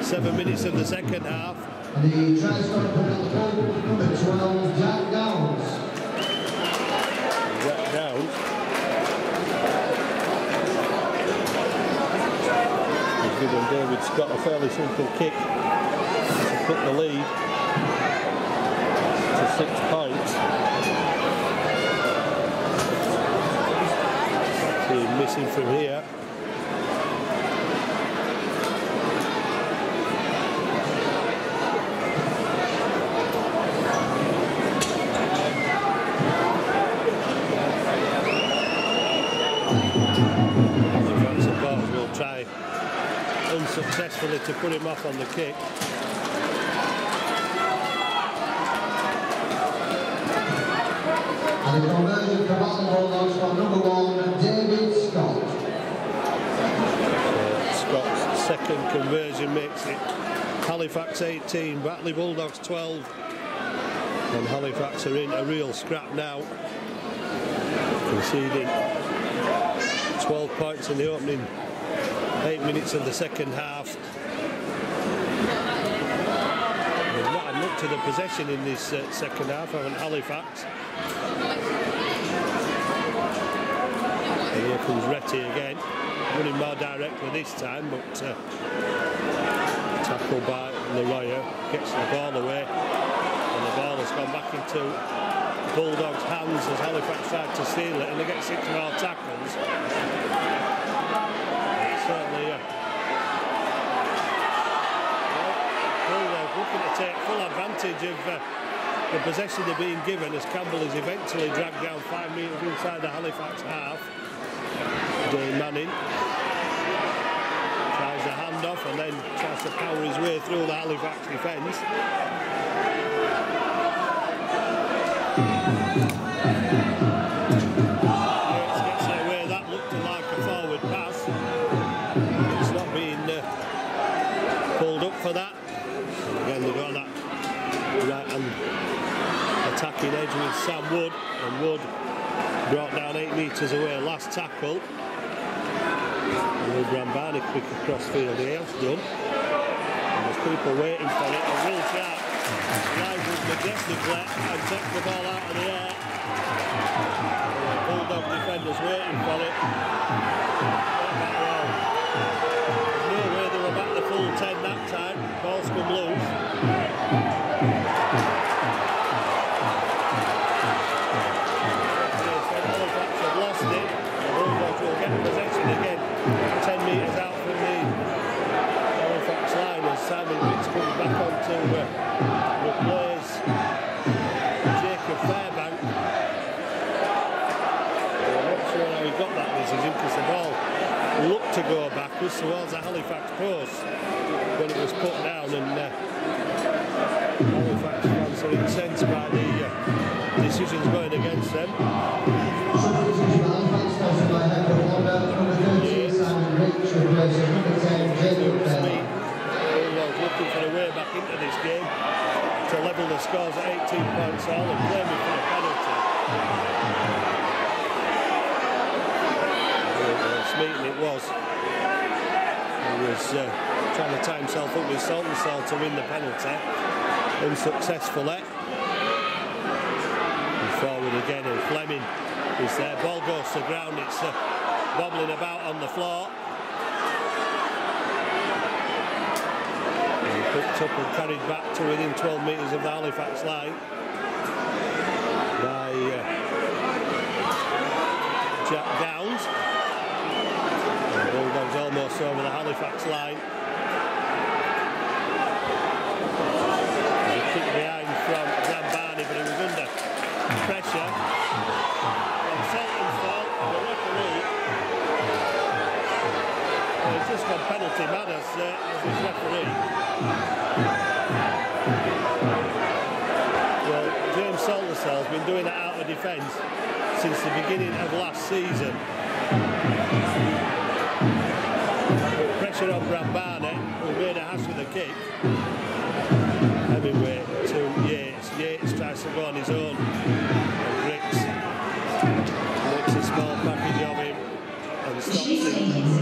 7 minutes of the second half. The transfer from number 12, Jack Downs. Jack Downs has given David Scott a fairly simple kick to put the lead to 6 points. See missing from here. Halifax supporters will try unsuccessfully to put him off on the kick. And the conversion for Batley Bulldogs from number 1, David Scott. Scott's second conversion makes it Halifax 18, Batley Bulldogs 12. And Halifax are in a real scrap now, conceding 12 points in the opening 8 minutes of the second half. They've not had much to the possession in this second half, haven't Halifax? And here comes Retty again, running more directly this time, but tackled by Leroyer, gets the ball away, and the ball has gone back into Bulldogs' hands as Halifax tried to steal it, and they get 6 more tackles. Certainly, Bulldogs looking to take full advantage of the possession they're being given as Campbell is eventually dragged down 5 metres inside the Halifax half. Dane Manning tries a handoff and then tries tries to power his way through the Halifax defence. Yates gets away. That looked like a forward pass. It's not being pulled up for that. Again, they've got that right hand attacking edge with Sam Wood, and Wood brought down 8 metres away last tackle. Wood Rambani quick across field, he has done. And there's people waiting for it, and Will Sharp rises majestically and takes the ball out of the air. The Bulldog defenders waiting for it. There's no way they were back the full 10 that time. Ball's come loose. Lost it. The Bulldogs will get possession again 10 metres out from the Halifax line as Simon Wicks comes back on to replace Jacob Fairbank. I'm not sure how he got that decision because the ball looked to go backwards towards the Halifax post when it was put down, and Halifax fans are incensed by the decisions going against them. Looking for a way back into this game to level the scores at 18 points all and claiming for a penalty. Smeaton it was. He was trying to tie himself up with Saltonstall to win the penalty unsuccessfully. Forward again, and Fleming is there. Ball goes to ground. It's wobbling about on the floor. And picked up and carried back to within 12 metres of the Halifax line by Jack Downs. And the Bulldogs almost over the Halifax line. There's a kick behind from Rambani, but he was under pressure from Saltonstall, the referee. He's just gone penalty mad as his referee. Well, James Saltonstall has been doing that out of defence since the beginning of last season. Put pressure on Rambani, who made a hash with a kick. Heavyweight to Yates. Yates tries to go on his own. And Ricks makes a small package of him and stops him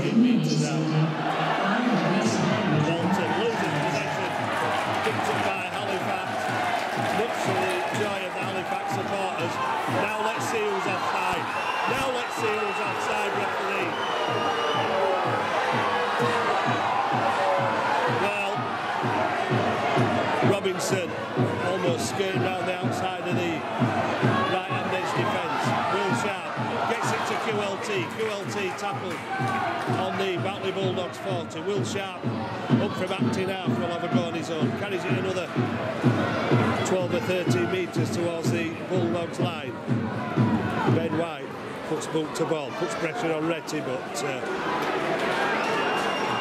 8 metres out. Walton loses possession, picked up by Halifax, much to the joy of the Halifax supporters. Now let's see who's offside. Now let's see who's offside, referee. Well, Robinson almost skating round the outside of the right-hand edge defence. Will Sharp gets it to QLT. QLT tackle on the Batley Bulldogs 40. Will Sharp up from acting half will have a go on his own. Carries it another 12 or 13 metres towards the Bulldogs line. Ben White puts boot to ball, puts pressure on Retty, but the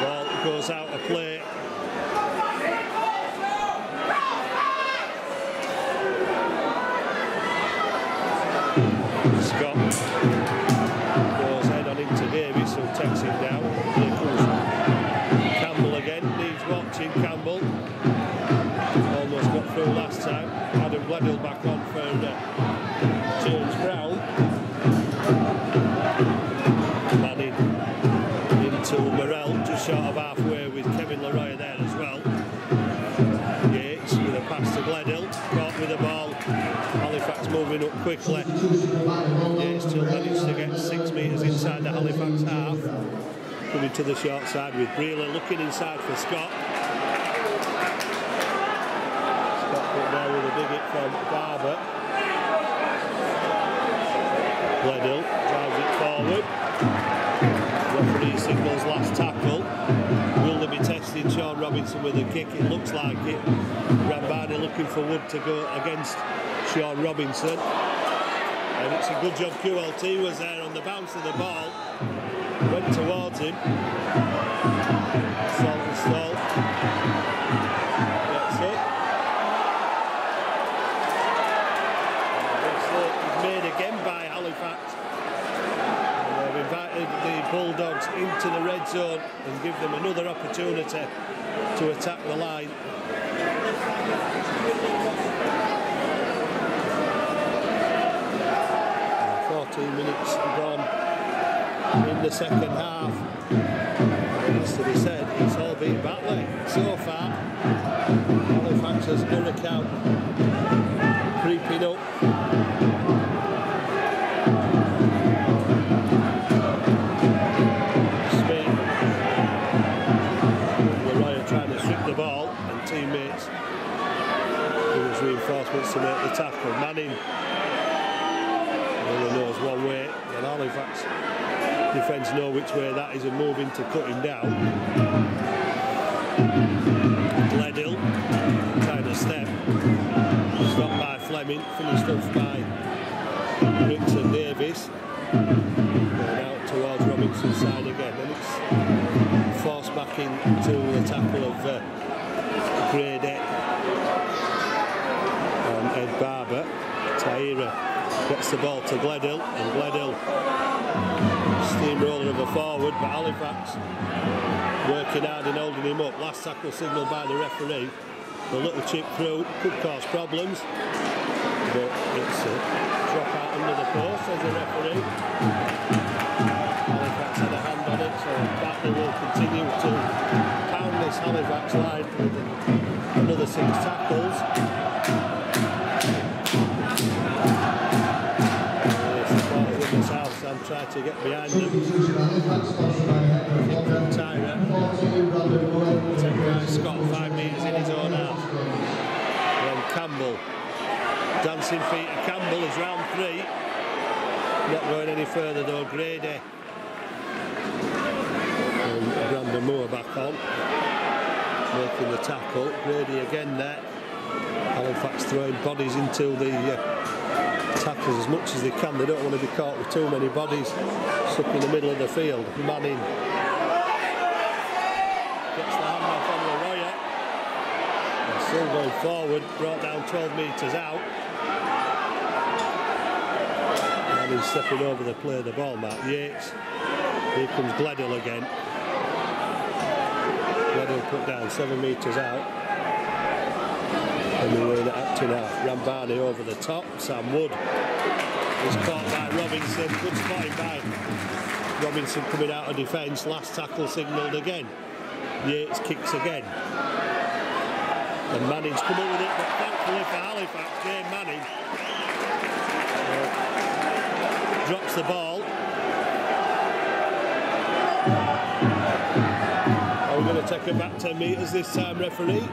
ball goes out of play. Scott goes head on into Davies, who takes him down. Here comes Campbell again, needs watching Campbell. Almost got through last time. Adam Gledhill back on for James Brown. Manning into Morrell, just short of halfway with Kevin Leroy there as well. Yates with a pass to Gledhill, caught with the ball. Halifax moving up quickly. Yates still managed to get 6 metres inside the Halifax half. Coming to the short side with Brealer looking inside for Scott. Scott put there with a big hit from Barber. Gledhill drives it forward. Referee signals last tackle. Will they be testing Sean Robinson with a kick? It looks like it. Rambani looking for Wood to go against Sean Robinson. And it's a good job QLT was there on the bounce of the ball. Went towards him. Saltonstall into the red zone and give them another opportunity to attack the line. 14 minutes gone in the second half. It has to be said, it's all been Batley so far. Halifax has no account creeping up. Smith, Leroy trying to strip the ball, and teammates with reinforcements to make the tackle. Manning only knows one way, and Halifax defence know which way that is and moving to cut him down. Gledhill trying to step, stopped by Fleming, finished off by Ricks and Davis, going out towards Robinson's side again, and it's forced back into the tackle of Grady and Ed Barber. Taira gets the ball to Gledhill, and Gledhill, steamroller of a forward, but Halifax working hard and holding him up. Last tackle signalled by the referee. The little chip through could cause problems, but it's a drop out under the post, says the referee. Halifax had a hand on it, so Batley will continue to pound this Halifax line with another 6 tackles. I'm trying to get behind them. Tyra. Scott 5 metres in his own half. Then Campbell. Dancing feet of Campbell is round 3. Not going any further though. Grady. And Brandon Moore back on. Making the tackle. Grady again there. Halifax throwing bodies into the tackles as much as they can. They don't want to be caught with too many bodies stuck in the middle of the field. Manning gets the hand off on Leroy. They're still going forward, brought down 12 metres out. And he's stepping over the play of the ball, Mark Yates. Here comes Gledhill again. Gledhill put down 7 metres out. And we were in at Acton half. Rambani over the top. Sam Wood is caught by Robinson. Good spotting by Robinson coming out of defence. Last tackle signalled again. Yates kicks again. And Manning's come up with it, but thankfully for Halifax, Jane Manning drops the ball. Are we going to take it back 10 metres this time, referee?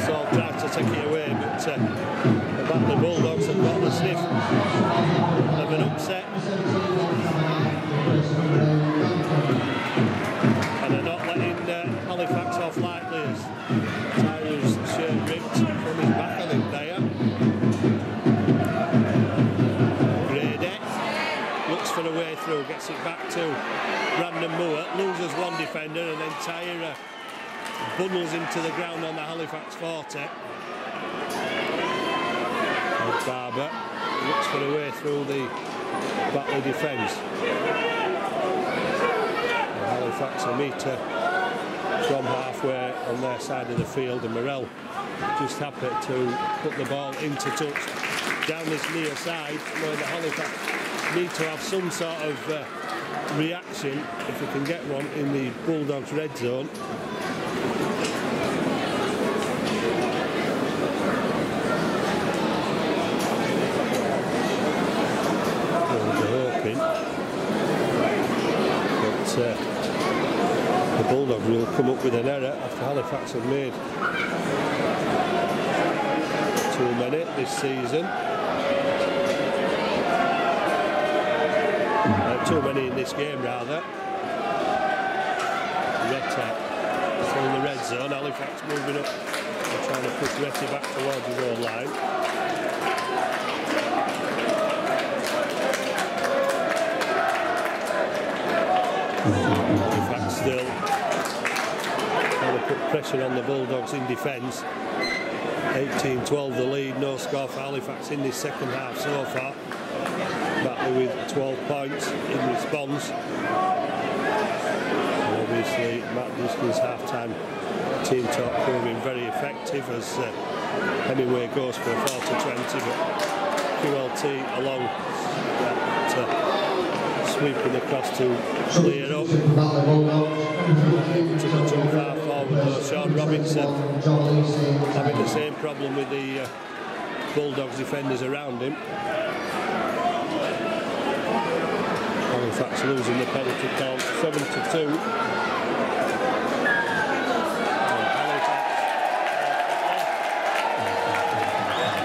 Saul tried to take it away, but the Batley Bulldogs have got the sniff of an upset. And they're not letting Halifax off lightly as Tyler's shirt ripped from his back, I think there. Grady looks for a way through, gets it back to Brandon Moore, loses one defender, and then Tyler bundles him to the ground on the Halifax 40. And Barber looks for a way through the Batley defence. Halifax a metre from halfway on their side of the field, and Morrell just happy to put the ball into touch down this near side, where the Halifax need to have some sort of reaction if we can get one in the Bulldogs red zone. The Bulldogs will come up with an error after Halifax have made too many this season. Too many in this game, rather. Retta still in the red zone. Halifax moving up and trying to push Retta back towards his own line. Halifax still trying to put pressure on the Bulldogs in defence. 18-12 the lead, no score for Halifax in this second half so far. Batley with 12 points in response. And obviously Matt Diskin's half-time team talk proving very effective as Hemingway goes for a 40-20, but QLT along sweeping across to clear up. To the too far forward though, Sean Robinson having the same problem with the Bulldogs defenders around him. Halifax losing the penalty count 7-2.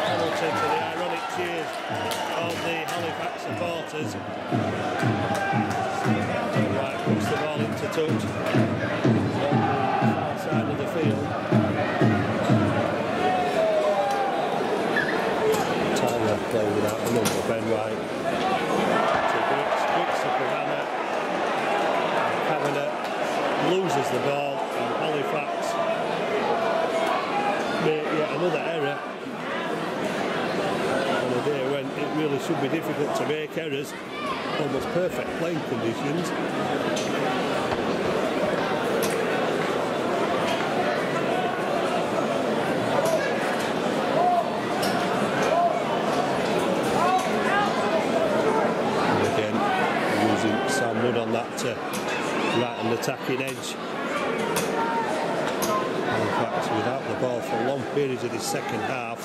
Penalty to the ironic cheers of the Halifax supporters. Right, puts the ball into touch on the far side of the field. Tyler playing without a number, Ben White. Loses the ball and Halifax make yet another error on a day when it really should be difficult to make errors. Almost perfect playing conditions. And again using Sam Wood on that right on the attacking edge. Halifax without the ball for long periods of this second half,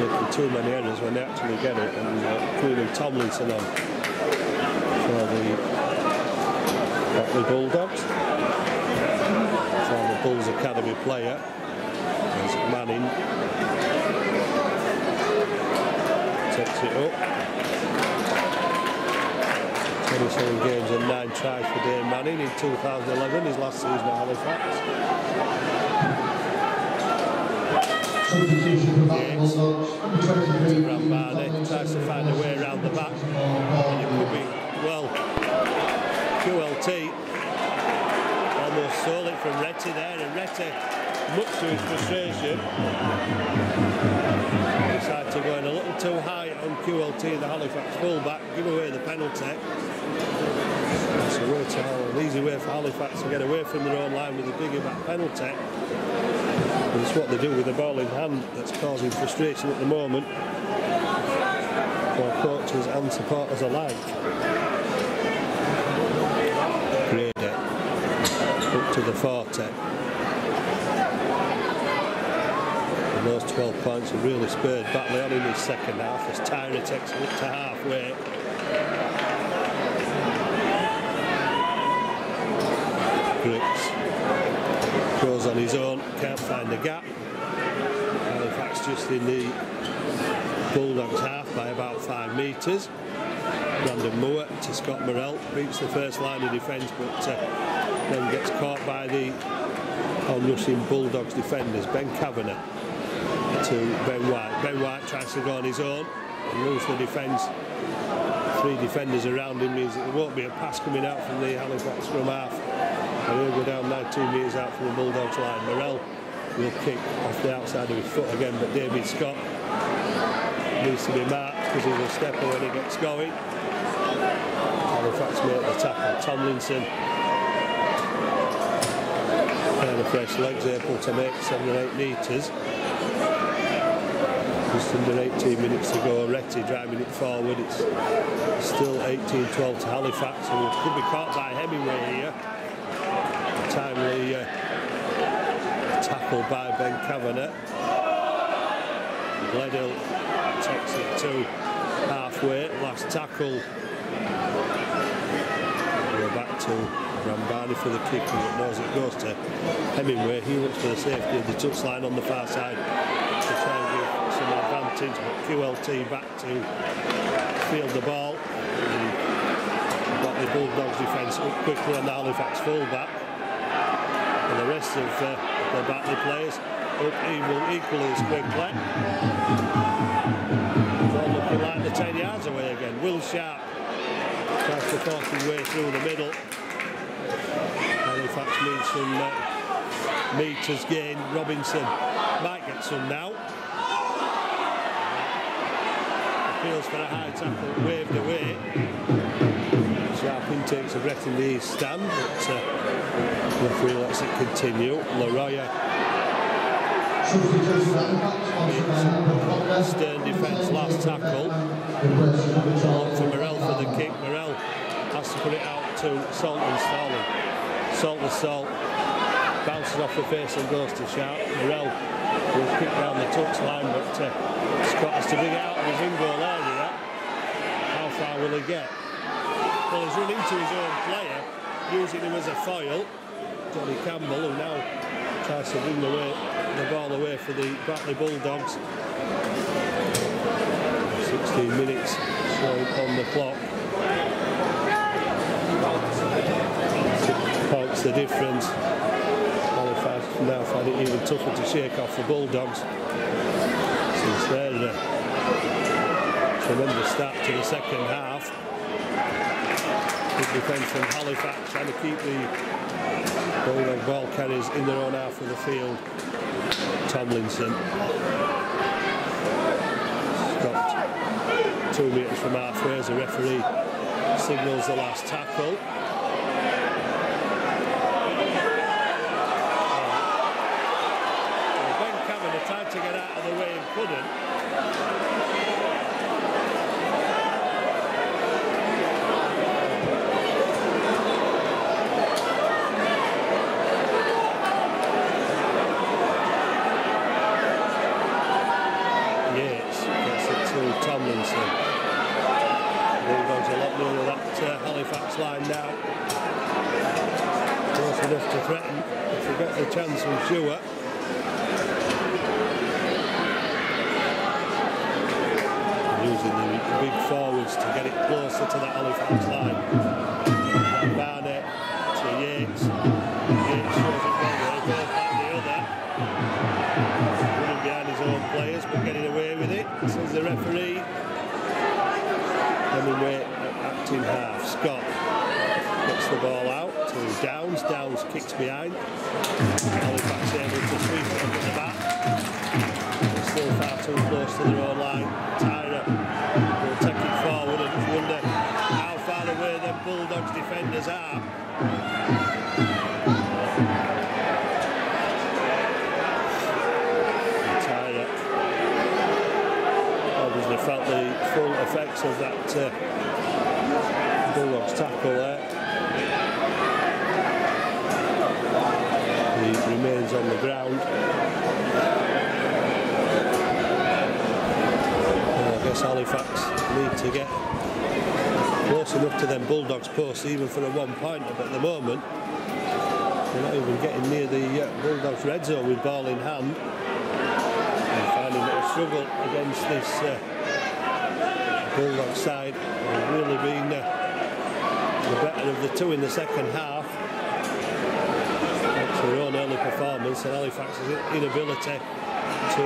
making too many errors when they actually get it, and including Tomlinson on for the Batley Bulldogs. Former Bulls Academy player. There's Manning. Takes it up. 27 games and 9 tries for Dave Manning in 2011, his last season at Halifax. Rambani tries to find a way around the back, and it could be, well, QLT almost stole it from Retty there, and Retty, much to his frustration, decided to go in a little too high on QLT, the Halifax fullback, give away the penalty. It's a way to an easy way for Halifax to get away from their own line with a bigger back penalty. And it's what they do with the ball in hand that's causing frustration at the moment for coaches and supporters alike. Grady up to the 40. And those 12 points have really spurred Batley on in this second half as Tyree takes it up to halfway. Brooks goes on his own, can't find the gap. Halifax just in the Bulldogs half by about 5 metres. Brandon Moore to Scott Morrell, beats the first line of defence, but then gets caught by the on-rushing Bulldogs defenders. Ben Kavanagh to Ben White. Ben White tries to go on his own and lose the defence. 3 defenders around him means that there won't be a pass coming out from the Halifax scrum half. And he'll go down 19 metres out from the Bulldogs line. Morrell will kick off the outside of his foot again, but David Scott needs to be marked because he's a stepper when he gets going. Halifax make the tackle. Tomlinson, pair of fresh legs, able to make 7 or 8 metres. Just under 18 minutes to go. Retty driving it forward. It's still 18-12 to Halifax, who could be caught by Hemingway here. Timely tackle by Ben Kavanagh. Gledhill takes it to halfway. Last tackle. We're back to Rambani for the kick, and knows it goes to Hemingway. He looks for the safety of the touchline on the far side to try and give some advantage, but QLT back to field the ball. Got the Bulldogs defence up quickly on the Halifax fullback. And the rest of the Batley players up equally as quickly. All looking like the 10 yards away again. Will Sharp tries to force his way through the middle. Halifax needs some metres gained. Robinson might get some now. Appeals for a high tackle, waved away. Sharp intakes a breath in the east stand, but referee lets it continue. Laroya. Stern defence, last tackle. Look for Morel for the kick. Morel has to put it out to Salt and Stalling. Salt bounces off the face and goes to Sharp. Morel will kick down the touchline, but Scott has to bring it out of his in-goal area. How far will he get? Well, he's run into his own player, using him as a foil. Johnny Campbell, who now tries to bring the ball away for the Batley Bulldogs. 16 minutes showing on the clock. 6 points the difference. Halifax now find it even tougher to shake off the Bulldogs since their tremendous start to the second half. Good defence from Halifax, trying to keep the Bulldog ball carriers in their own half of the field. Tomlinson. Stopped 2 metres from halfway as the referee signals the last tackle. Ben Cavanagh tried to get out of the way and couldn't. Tomlinson. Bulldogs a lot nearer that Halifax line now. Close enough to threaten if they get the chance from Stewart. Using the big forwards to get it closer to that Halifax line. Barnett to Yates. Yates shows it one way, goes back the other. Running behind his own players but getting away with it, says the referee. Hemingway acting half. Scott gets the ball out to Downs. Downs kicks behind. Halifax able to sweep it under the back. They're still far too close to their own line. Tyra will take it forward and wonder how far away the Bulldogs defenders are. Felt the full effects of that Bulldogs tackle there. He remains on the ground. And I guess Halifax need to get close enough to them Bulldogs posts even for a one-pointer, but at the moment they're not even getting near the Bulldogs red zone with ball in hand. And finding that a struggle against this Bulldog side has really been the better of the two in the second half. That's their own early performance and Halifax's inability to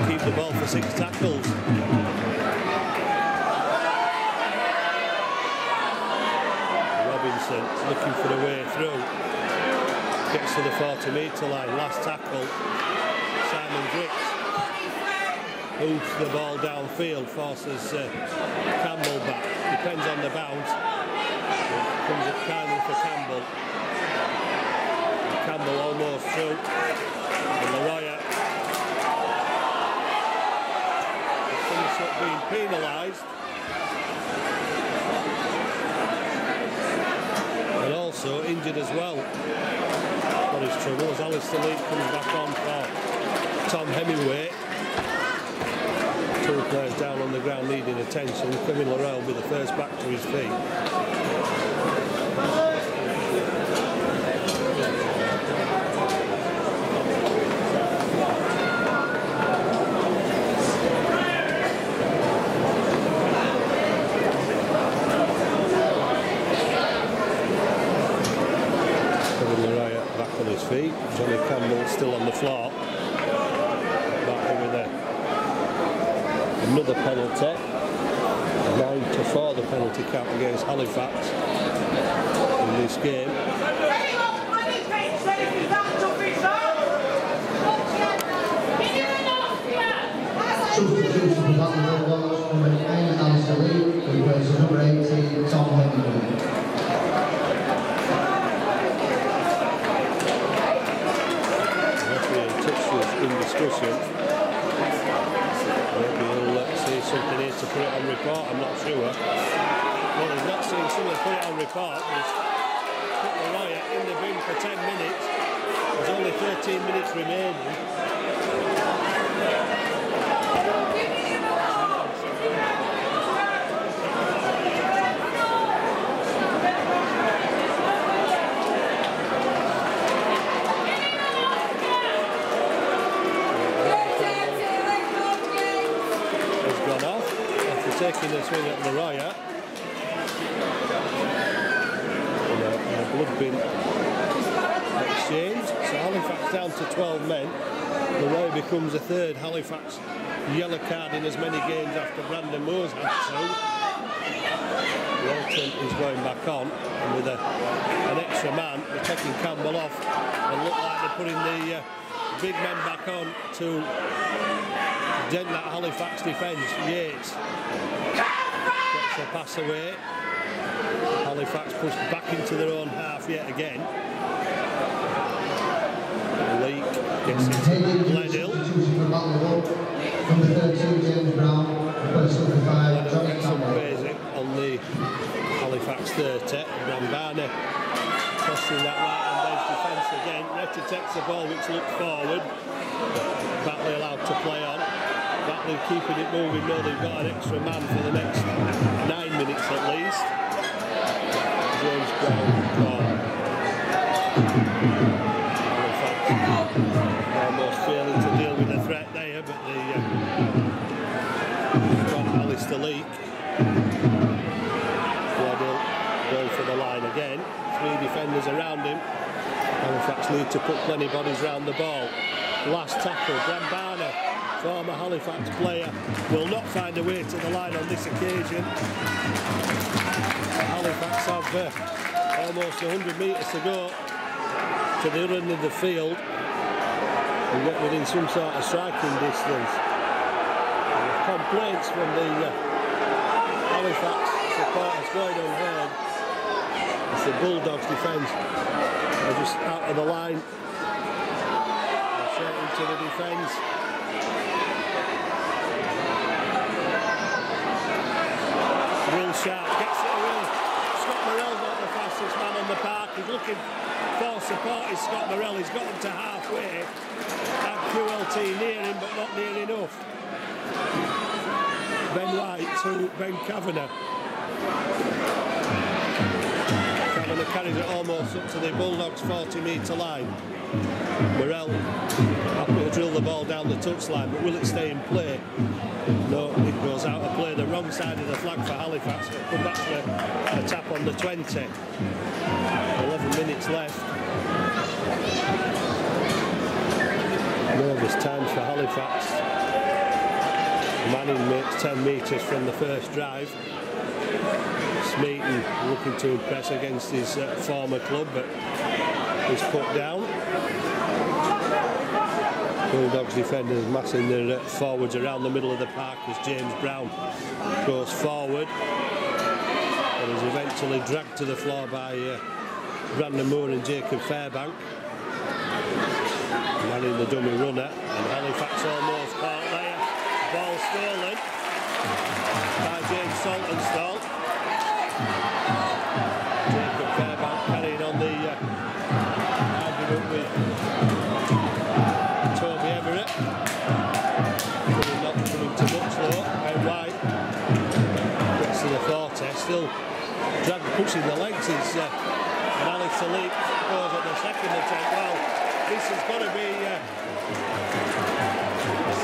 keep the ball for 6 tackles. Robinson looking for the way through. Gets to the 40-metre line. Last tackle. Simon Griggs moves the ball downfield, forces Campbell back. Depends on the bounce. It comes up kindly for Campbell. Campbell almost through. And Laroya finished up being penalised. And also injured as well. Got his trouble as Alistair Lee comes back on for Tom Hemingway. 2 players down on the ground needing attention. Kevin Laurel will be the first back to his feet. Kevin Laurel back on his feet. Johnny Campbell still on the floor. Back with another penalty. 9-4 the penalty count against Halifax in this game. Substitution for Batley Bulldogs, number 9, Halifax, replaces number 18, Tom Henry. In discussion. Maybe he'll see something here to put it on report, I'm not sure. Well, he's not seen someone put it on report. He's put the riot in the bin for 10 minutes. There's only 13 minutes remaining. Taking a swing at the riot. And a blood bin exchange. So Halifax down to 12 men. The riot becomes a third Halifax yellow card in as many games after Brandon Moore's had two. Walton is going back on, and with an extra man, they're taking Campbell off and look like they're putting the big men back on to dent that Halifax defence. Yates gets a pass away. Halifax pushed back into their own half yet again. Leak gets it. Gledhill. Number 13, James Brown. Number 5, Johnny Campbell. On the Halifax 30. Brambana tossing that right hand edge defence again. Nettie takes the ball which looks forward. Batley allowed to play on. Batley keeping it moving. No, they've got an extra man for the next 9 minutes at least. James Brown gone. Almost failing to deal with the threat there, but got Alistair Leak. Gledhill going for the line again. 3 defenders around him. Halifax need to put plenty bodies round the ball. Last tackle, Brambana, former Halifax player, will not find a way to the line on this occasion. Halifax have almost 100 metres to go to the other end of the field and get within some sort of striking distance. Complaints from the Halifax supporters going unheard. It's the Bulldogs defence. They're just out of the line. Straight into the defence. Will Sharp gets it away. Scott Morell's not the fastest man on the park. He's looking for support. Is Scott Morell. He's got him to halfway. Had QLT near him, but not near enough. Ben White to Ben Kavanagh. Kavanagh carries it almost up to the Bulldogs 40-metre line. Morell happy to drill the ball down the touchline, but will it stay in play? No, it goes out of play. The wrong side of the flag for Halifax. It'll come back for a tap on the 20. 11 minutes left. Nervous times for Halifax. Manning makes 10 metres from the first drive. Smeaton looking to impress against his former club, but is put down. Bulldogs defenders massing their forwards around the middle of the park as James Brown goes forward and is eventually dragged to the floor by Brandon Moore and Jacob Fairbank. Manning the dummy runner, and Halifax almost caught there. Ball stolen by James Saltonstall. Jacob Fairbank carrying on the argument with Toby Everett. Not coming too much though. Ben White gets to the 40, still pushing the legs. And Alistair Leak goes at the second attempt. Well, this has got to be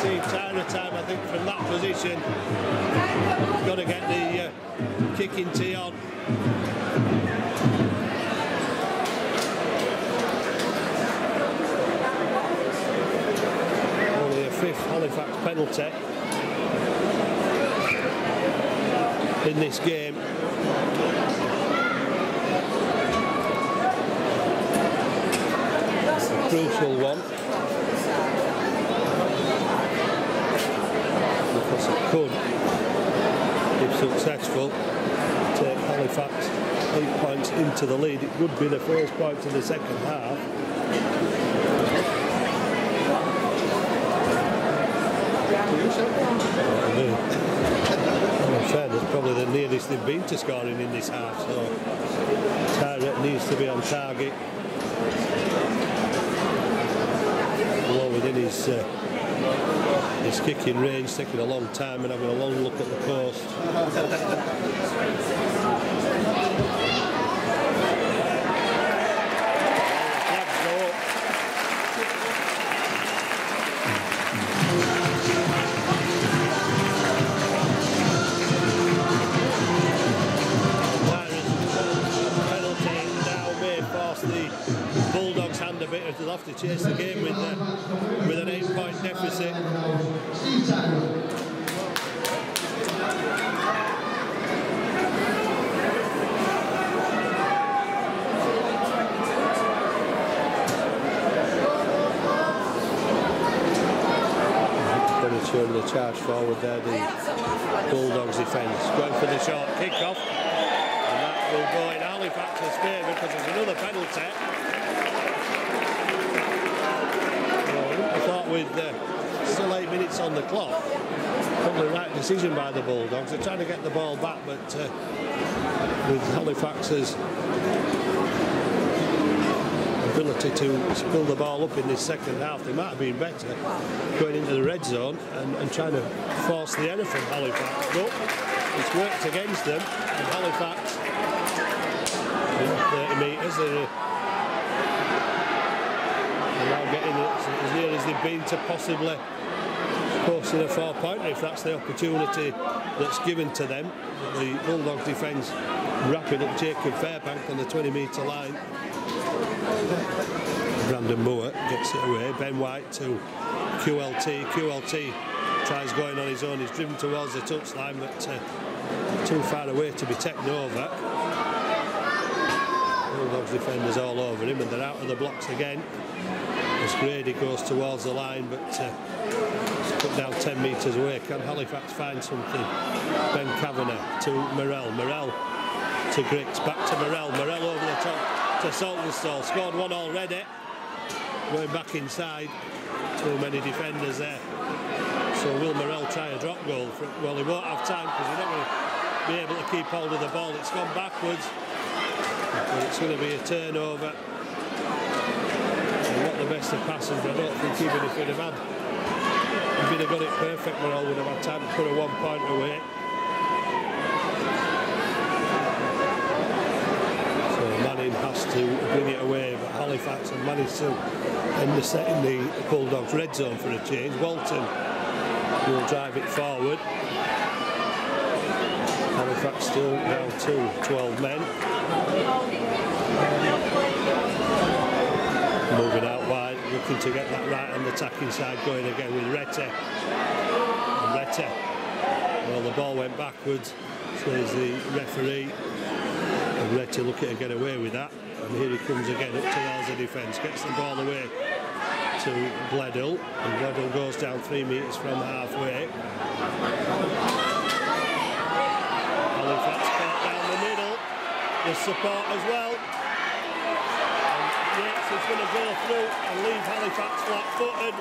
Tyra time, I think, from that position. Got to get the kicking tee on. Only a 5th Halifax penalty in this game. A crucial one. could, if successful, take Halifax 8 points into the lead. It would be the first point of the second half. In fairness, probably the nearest they've been to scoring in this half, so Tyrett needs to be on target. Well within his kicking range, taking a long time and having a long look at the post. Bulldogs hand a bit as they'll have to chase the game with an 8-point deficit. Showing the charge forward there, the Bulldogs defence. Going for the short kick-off, and that will go in Halifax's favour because there's another penalty. I thought with still 8 minutes on the clock, probably the right decision by the Bulldogs. They're trying to get the ball back, but with Halifax's ability to spill the ball up in this second half, they might have been better going into the red zone and trying to force the error from Halifax. But it's worked against them, and Halifax, 30 metres, they're now getting as near as they've been to possibly posting a 4-pointer if that's the opportunity that's given to them. The Bulldogs defence wrapping up Jacob Fairbank on the 20-metre line. Brandon Moore gets it away. Ben White to QLT. QLT tries going on his own. He's driven towards the touchline, but too far away to be taken over. Bulldogs defenders all over him, and they're out of the blocks again. As Grady goes towards the line, but it's put down 10 metres away. Can Halifax find something? Ben Kavanagh to Morrell. Morrell to Griggs. Back to Morrell. Morrell over the top to Saltonstall. Scored one already. Going back inside. Too many defenders there. So will Morrell try a drop goal? Well, he won't have time because he's not going to be able to keep hold of the ball. It's gone backwards. But it's going to be a turnover. And not the best of passes, but I don't think even if he'd have got it perfect, Morrell would have had time to put a 1-point away. Has to bring it away, but Halifax have managed to end the set in the Bulldogs red zone for a change. Walton will drive it forward. Halifax still down to 12 men. Moving out wide, looking to get that right on the attacking side going again with Rete. And Rete, well, the ball went backwards, says the referee. And Rete looking to get away with that, and here he comes again up towards the defence, gets the ball away to Gledhill, and Gledhill goes down 3 metres from halfway. Halifax caught down the middle, the support as well, and Yates is going to go through and leave Halifax flat-footed,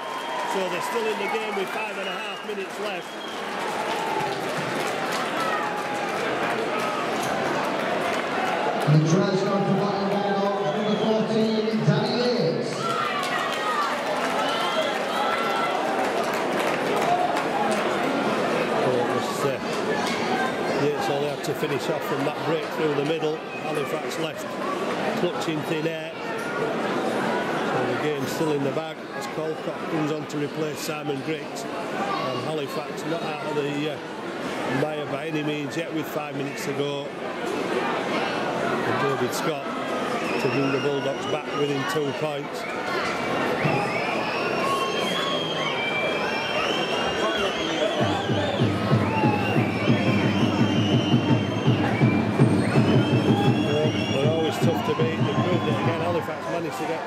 so they're still in the game with 5.5 minutes left. And the try scored for Batley Bulldogs, number 14, Danny Yates. Yates only had to finish off from that break through the middle. Halifax left clutching thin air. So the game's still in the bag as Colcock comes on to replace Simon Griggs. And Halifax not out of the mire by any means yet with 5 minutes to go. David Scott to bring the Bulldogs back within 2 points. They're always tough to beat. They proved it again. Halifax managed to get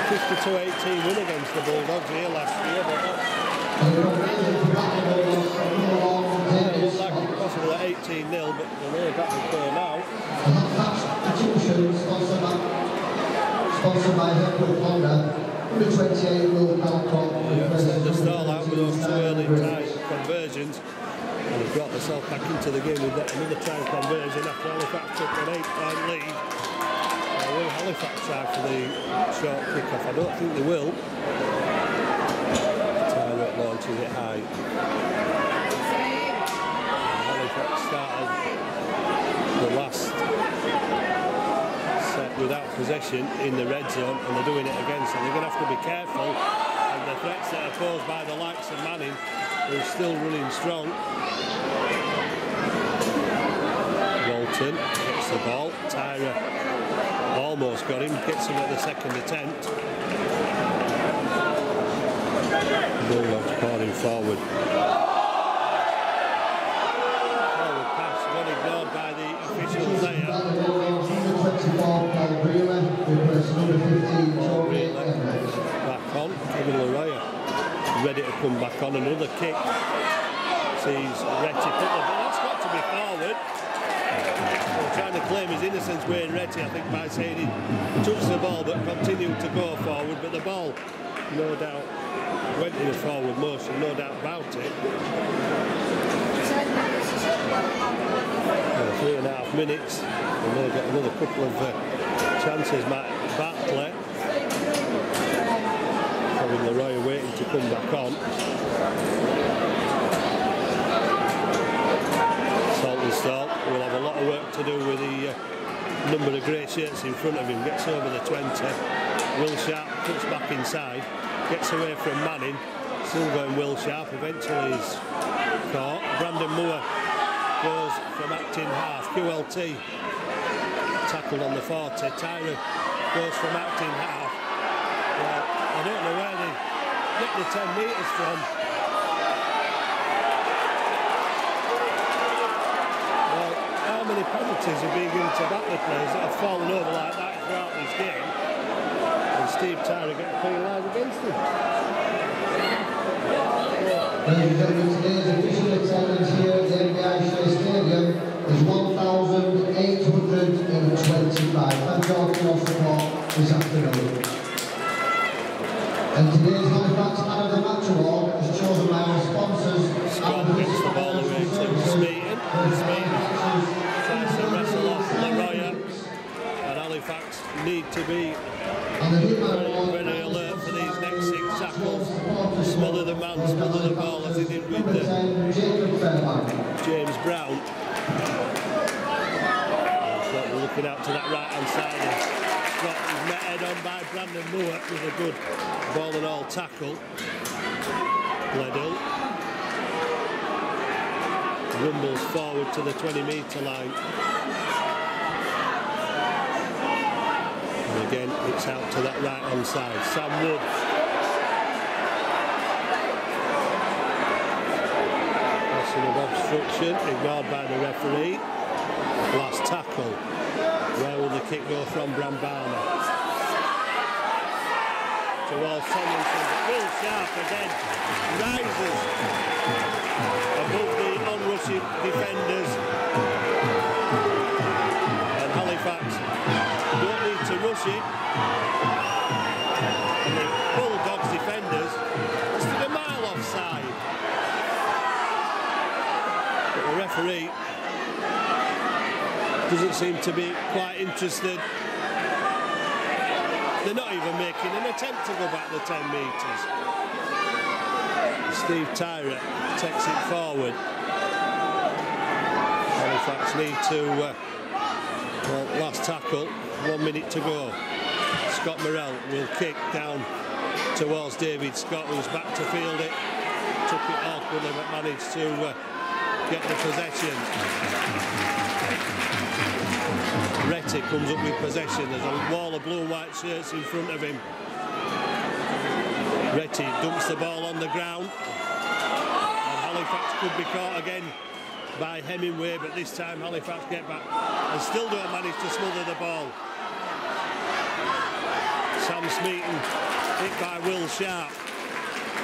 52-18 win against the Bulldogs here last year. But looked like it was possible at 18-0, but the way Batley came out. Sponsored by Halifax Honda, number 28 Will Calcott. Set the stall out with those 2 early try conversions, and he brought himself back into the game with that another try conversion after Halifax took an 8-point lead. Will Halifax try for the short kick-off? I don't think they will. Tyler launches it high. Halifax started the last set without possession in the red zone, and they're doing it again, so they're going to have to be careful of the threats that are posed by the likes of Manning, who's still running strong. Walton gets the ball. Tyra almost got him, gets him at the second attempt. Bulldogs pouring forward. Forward pass got ignored by the officials there. Back on, Kevin Leroy ready to come back on. Another kick. Sees Retty put the ball. That's got to be forward. Trying to claim his innocence, Wayne Retty, I think, by saying he touched the ball but continued to go forward. But the ball, no doubt, went in a forward motion, no doubt about it. 3.5 minutes, and they'll get another couple of chances. Batley, having Leroy waiting to come back on. Saltonstall will have a lot of work to do with the number of grey shirts in front of him. Gets over the 20. Will Sharp puts back inside, gets away from Manning. Still going Will Sharp, eventually is caught. Brandon Moore goes from acting half. QLT tackled on the 40. Tyra goes from acting half. Well, I don't know where they get the 10 metres from. Well, how many penalties are being given to Batley players that have fallen over like that throughout this game? And Steve Tyra getting penalised against him. Ladies and gentlemen, today's official attendance here at the NBA Stadium is 1,825. Thank you all for your support this afternoon. And today's Halifax Man of the Match award is chosen by our sponsors. Scott gets the ball away to Smeaton. Smeaton tries to wrestle off Leroy, and Halifax need to be very alert for these next 6 tackles. Smother the man, smother the ball as he did with James Brown. So we're looking out to that right hand side, and Scott is met head on by Brandon Moore with a good ball and all tackle. Gledhill rumbles forward to the 20-metre line. And again, it's out to that right hand side. Sam Wood. Of obstruction, ignored by the referee. Last tackle. Where will the kick go from? Brambana towards Tomlinson. Will Sharp again rises above the on-rushing defenders. And Halifax don't need to rush it. And the Bulldogs defenders stood a mile offside. The referee doesn't seem to be quite interested. They're not even making an attempt to go back the 10 metres. Steve Tyra takes it forward. Halifax need to, last tackle, 1 minute to go. Scott Morrell will kick down towards David Scott, who's back to field it. Took it awkwardly but managed to get the possession. Retty comes up with possession. There's a wall of blue and white shirts in front of him. Retty dumps the ball on the ground. And Halifax could be caught again by Hemingway, but this time Halifax get back and still don't manage to smother the ball. Sam Smeaton hit by Will Sharp.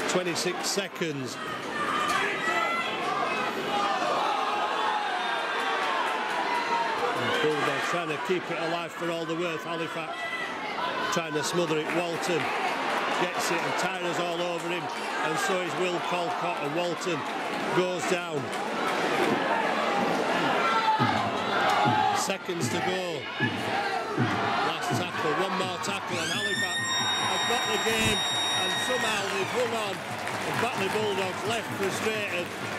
26 seconds. trying to keep it alive for all the worth. Halifax trying to smother it. Walton gets it and Tyra's all over him, and so is Will Colcott, and Walton goes down. Seconds to go. Last tackle, one more tackle, and Halifax have got the game, and somehow they've hung on. The Batley Bulldogs left frustrated.